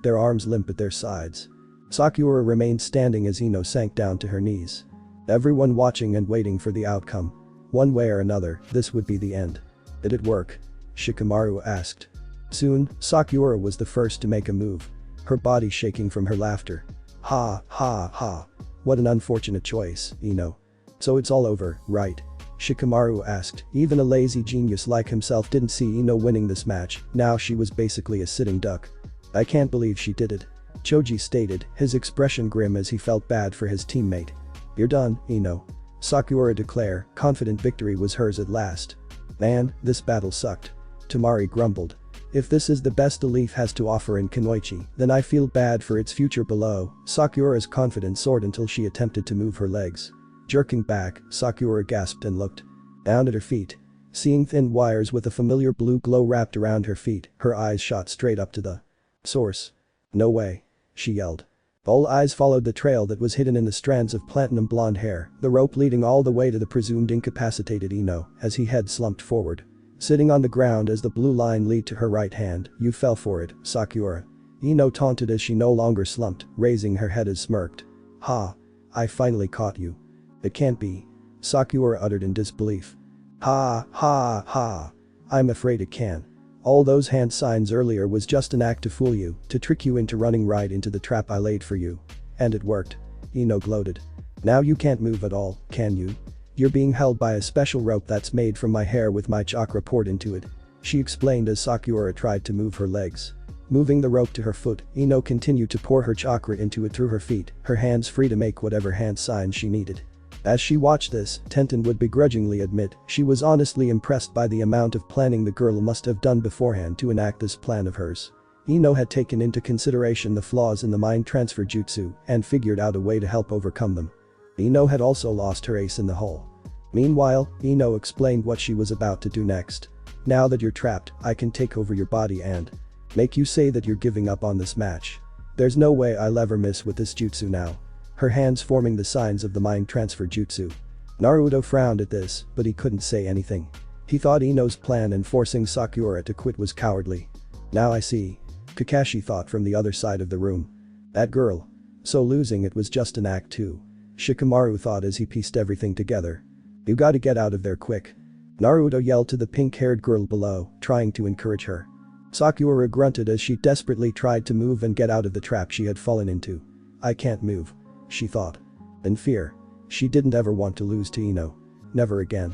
Their arms limp at their sides. Sakura remained standing as Ino sank down to her knees. Everyone watching and waiting for the outcome. One way or another, this would be the end. Did it work? Shikamaru asked. Soon, Sakura was the first to make a move. Her body shaking from her laughter. Ha ha ha. What an unfortunate choice, Ino. So it's all over, right? Shikamaru asked. Even a lazy genius like himself didn't see Ino winning this match, now she was basically a sitting duck. I can't believe she did it. Choji stated, his expression grim as he felt bad for his teammate. You're done, Ino. Sakura declared, confident victory was hers at last. Man, this battle sucked. Tamari grumbled. If this is the best the Leaf has to offer in Kunoichi, then I feel bad for its future below. Sakura's confidence soared until she attempted to move her legs. Jerking back, Sakura gasped and looked down at her feet. Seeing thin wires with a familiar blue glow wrapped around her feet, her eyes shot straight up to the source. No way. She yelled. All eyes followed the trail that was hidden in the strands of platinum blonde hair, the rope leading all the way to the presumed incapacitated Ino, as he head slumped forward. Sitting on the ground as the blue line lead to her right hand, you fell for it, Sakura. Ino taunted as she no longer slumped, raising her head as smirked. Ha. I finally caught you. It can't be. Sakura uttered in disbelief. Ha ha ha. I'm afraid it can. All those hand signs earlier was just an act to fool you, to trick you into running right into the trap I laid for you. And it worked. Ino gloated. Now you can't move at all, can you? You're being held by a special rope that's made from my hair with my chakra poured into it. She explained as Sakura tried to move her legs. Moving the rope to her foot, Ino continued to pour her chakra into it through her feet, her hands free to make whatever hand signs she needed. As she watched this, Tenten would begrudgingly admit she was honestly impressed by the amount of planning the girl must have done beforehand to enact this plan of hers. Ino had taken into consideration the flaws in the mind transfer jutsu and figured out a way to help overcome them. Ino had also lost her ace in the hole. Meanwhile, Ino explained what she was about to do next. Now that you're trapped, I can take over your body and make you say that you're giving up on this match. There's no way I'll ever miss with this jutsu now. Her hands forming the signs of the mind transfer jutsu. Naruto frowned at this, but he couldn't say anything. He thought Ino's plan in forcing Sakura to quit was cowardly. Now I see. Kakashi thought from the other side of the room. That girl. So losing it was just an act too. Shikamaru thought as he pieced everything together. You gotta get out of there quick. Naruto yelled to the pink-haired girl below, trying to encourage her. Sakura grunted as she desperately tried to move and get out of the trap she had fallen into. I can't move. She thought. In fear. She didn't ever want to lose to Ino. Never again.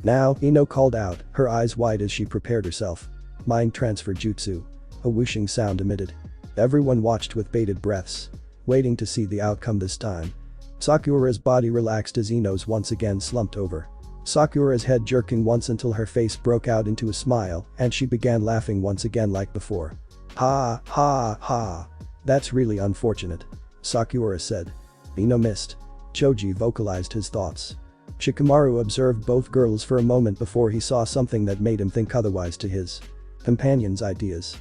Now, Ino called out, her eyes wide as she prepared herself. Mind transfer jutsu. A whooshing sound emitted. Everyone watched with bated breaths. Waiting to see the outcome this time. Sakura's body relaxed as Ino's once again slumped over. Sakura's head jerking once until her face broke out into a smile and she began laughing once again like before. Ha ha ha. That's really unfortunate. Sakura said. Ino missed. Choji vocalized his thoughts. Shikamaru observed both girls for a moment before he saw something that made him think otherwise to his companion's ideas.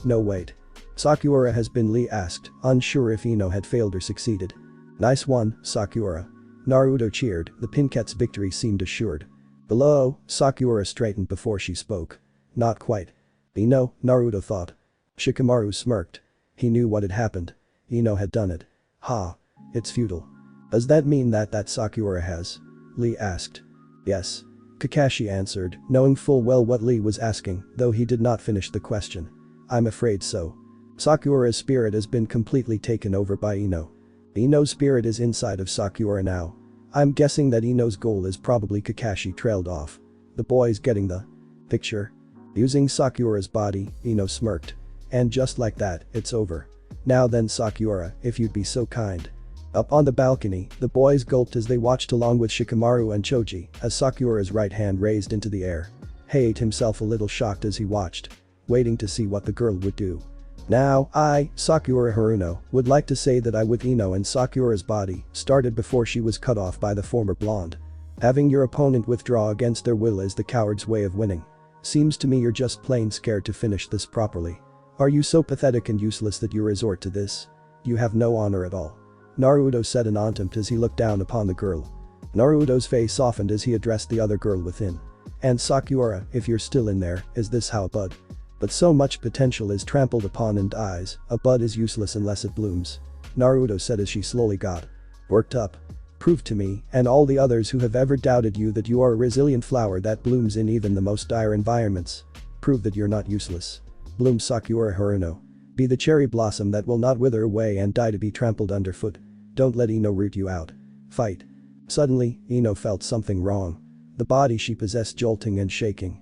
No wait. Sakura has been Lee asked, unsure if Ino had failed or succeeded. Nice one, Sakura. Naruto cheered, the Pinkette's victory seemed assured. Below, Sakura straightened before she spoke. Not quite. Ino, Naruto thought. Shikamaru smirked. He knew what had happened. Ino had done it. Ha. It's futile. Does that mean that Sakura has? Lee asked. Yes. Kakashi answered, knowing full well what Lee was asking, though he did not finish the question. I'm afraid so. Sakura's spirit has been completely taken over by Ino. Ino's spirit is inside of Sakura now. I'm guessing that Ino's goal is probably Kakashi trailed off. The boy's getting the picture. Using Sakura's body, Ino smirked. And just like that, it's over. Now then Sakura, if you'd be so kind. Up on the balcony, the boys gulped as they watched along with Shikamaru and Choji as Sakura's right hand raised into the air. 𝐸 himself a little shocked as he watched, waiting to see what the girl would do. Now, I, Sakura Haruno, would like to say that I with Ino and Sakura's body started before she was cut off by the former blonde. Having your opponent withdraw against their will is the coward's way of winning. Seems to me you're just plain scared to finish this properly. Are you so pathetic and useless that you resort to this? You have no honor at all. Naruto said in contempt as he looked down upon the girl. Naruto's face softened as he addressed the other girl within. And Sakura, if you're still in there, is this how a bud? But so much potential is trampled upon and dies, a bud is useless unless it blooms. Naruto said as she slowly got worked up. Prove to me, and all the others who have ever doubted you, that you are a resilient flower that blooms in even the most dire environments. Prove that you're not useless. Bloom Sakura Haruno. Be the cherry blossom that will not wither away and die to be trampled underfoot. Don't let Ino root you out. Fight. Suddenly, Ino felt something wrong. The body she possessed jolting and shaking.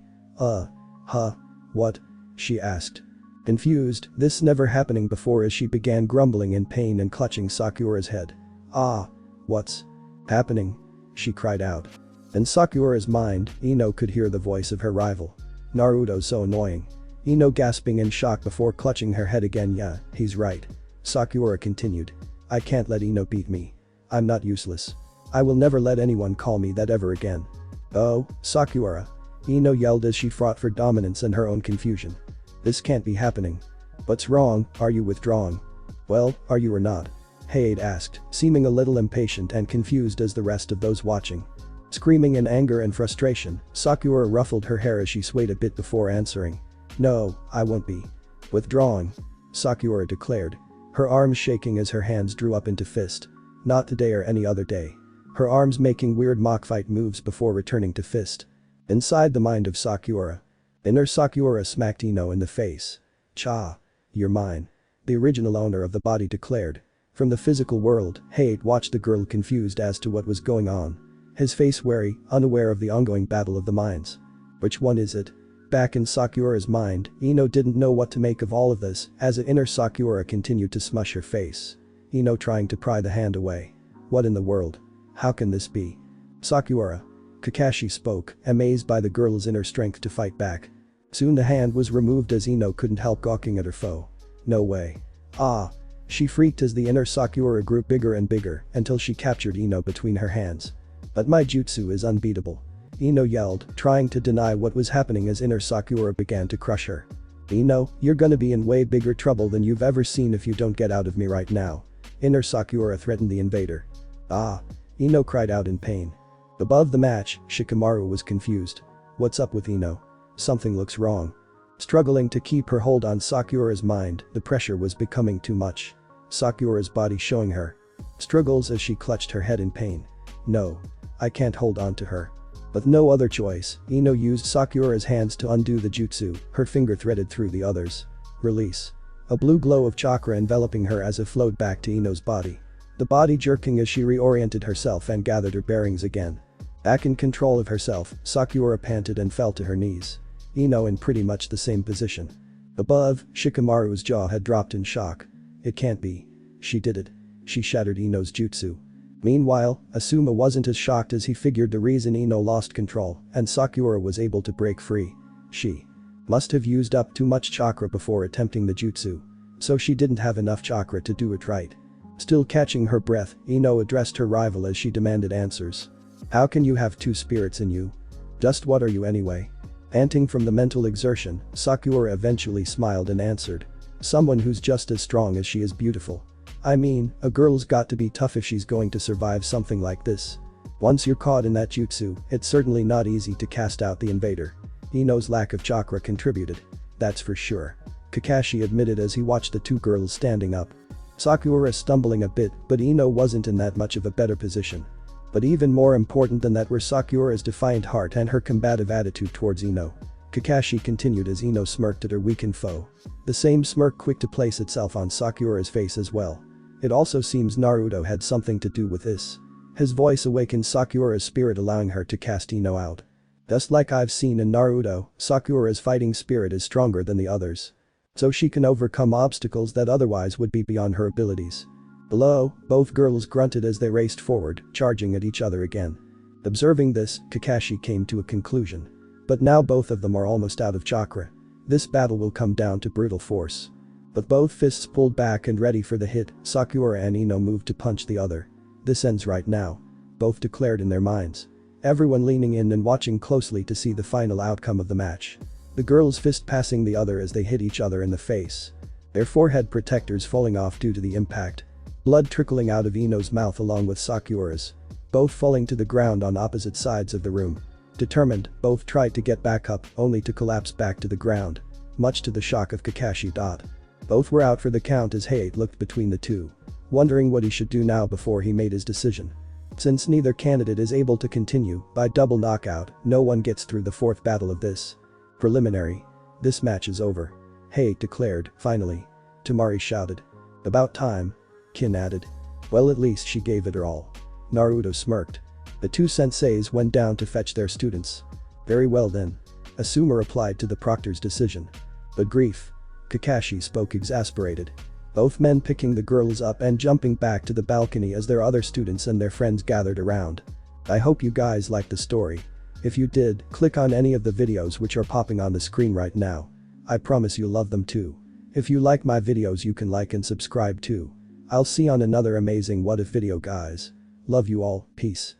What? She asked. Confused, this never happening before as she began grumbling in pain and clutching Sakura's head. What's happening? She cried out. In Sakura's mind, Ino could hear the voice of her rival. Naruto's so annoying. Ino gasping in shock before clutching her head again. Yeah, he's right. Sakura continued. I can't let Ino beat me. I'm not useless. I will never let anyone call me that ever again. Oh, Sakura. Ino yelled as she fought for dominance and her own confusion. This can't be happening. What's wrong, are you withdrawing? Well, are you or not? 𝐸 asked, seeming a little impatient and confused as the rest of those watching. Screaming in anger and frustration, Sakura ruffled her hair as she swayed a bit before answering. No, I won't be withdrawing, Sakura declared, her arms shaking as her hands drew up into fist. Not today or any other day. Her arms making weird mock fight moves before returning to fist. Inside the mind of Sakura. Inner Sakura smacked Ino in the face. You're mine. The original owner of the body declared. From the physical world, 𝐸 watched the girl confused as to what was going on. His face wary, unaware of the ongoing battle of the minds. Which one is it? Back in Sakura's mind, Ino didn't know what to make of all of this as the inner Sakura continued to smush her face. Ino trying to pry the hand away. What in the world? How can this be? Sakura. Kakashi spoke, amazed by the girl's inner strength to fight back. Soon the hand was removed as Ino couldn't help gawking at her foe. No way. She freaked as the inner Sakura grew bigger and bigger until she captured Ino between her hands. But my jutsu is unbeatable. Ino yelled, trying to deny what was happening as inner Sakura began to crush her. Ino, you're gonna be in way bigger trouble than you've ever seen if you don't get out of me right now. Inner Sakura threatened the invader. Ino cried out in pain. Above the match, Shikamaru was confused. What's up with Ino? Something looks wrong. Struggling to keep her hold on Sakura's mind, the pressure was becoming too much. Sakura's body showing her struggles as she clutched her head in pain. No. I can't hold on to her. With no other choice, Ino used Sakura's hands to undo the jutsu, her finger threaded through the others. Release. A blue glow of chakra enveloping her as it flowed back to Ino's body. The body jerking as she reoriented herself and gathered her bearings again. Back in control of herself, Sakura panted and fell to her knees. Ino in pretty much the same position. Above, Shikamaru's jaw had dropped in shock. It can't be. She did it. She shattered Ino's jutsu. Meanwhile, Asuma wasn't as shocked as he figured the reason Ino lost control and Sakura was able to break free. She must have used up too much chakra before attempting the jutsu. So she didn't have enough chakra to do it right. Still catching her breath, Ino addressed her rival as she demanded answers. How can you have two spirits in you? Just what are you anyway? Panting from the mental exertion, Sakura eventually smiled and answered. Someone who's just as strong as she is beautiful. I mean, a girl's got to be tough if she's going to survive something like this. Once you're caught in that jutsu, it's certainly not easy to cast out the invader. Ino's lack of chakra contributed. That's for sure. Kakashi admitted as he watched the two girls standing up. Sakura stumbling a bit, but Ino wasn't in that much of a better position. But even more important than that were Sakura's defiant heart and her combative attitude towards Ino. Kakashi continued as Ino smirked at her weakened foe. The same smirk quick to place itself on Sakura's face as well. It also seems Naruto had something to do with this. His voice awakened Sakura's spirit, allowing her to cast Ino out. Just like I've seen in Naruto, Sakura's fighting spirit is stronger than the others. So she can overcome obstacles that otherwise would be beyond her abilities. Below, both girls grunted as they raced forward, charging at each other again. Observing this, Kakashi came to a conclusion. But now both of them are almost out of chakra. This battle will come down to brutal force. But both fists pulled back and ready for the hit, Sakura and Ino moved to punch the other. This ends right now. Both declared in their minds. Everyone leaning in and watching closely to see the final outcome of the match. The girl's fist passing the other as they hit each other in the face. Their forehead protectors falling off due to the impact. Blood trickling out of Ino's mouth along with Sakura's. Both falling to the ground on opposite sides of the room. Determined, both tried to get back up, only to collapse back to the ground. Much to the shock of Kakashi. Both were out for the count as 𝐻 looked between the two. Wondering what he should do now before he made his decision. Since neither candidate is able to continue, by double knockout, no one gets through the fourth battle of this preliminary. This match is over. 𝐻 declared, finally. Temari shouted. About time. Kin added. Well, at least she gave it her all. Naruto smirked. The two senseis went down to fetch their students. Very well then. Asuma replied to the proctor's decision. But grief. Kakashi spoke exasperated. Both men picking the girls up and jumping back to the balcony as their other students and their friends gathered around. I hope you guys liked the story. If you did, click on any of the videos which are popping on the screen right now. I promise you'll love them too. If you like my videos, you can like and subscribe too. I'll see you on another amazing What If video, guys. Love you all, peace.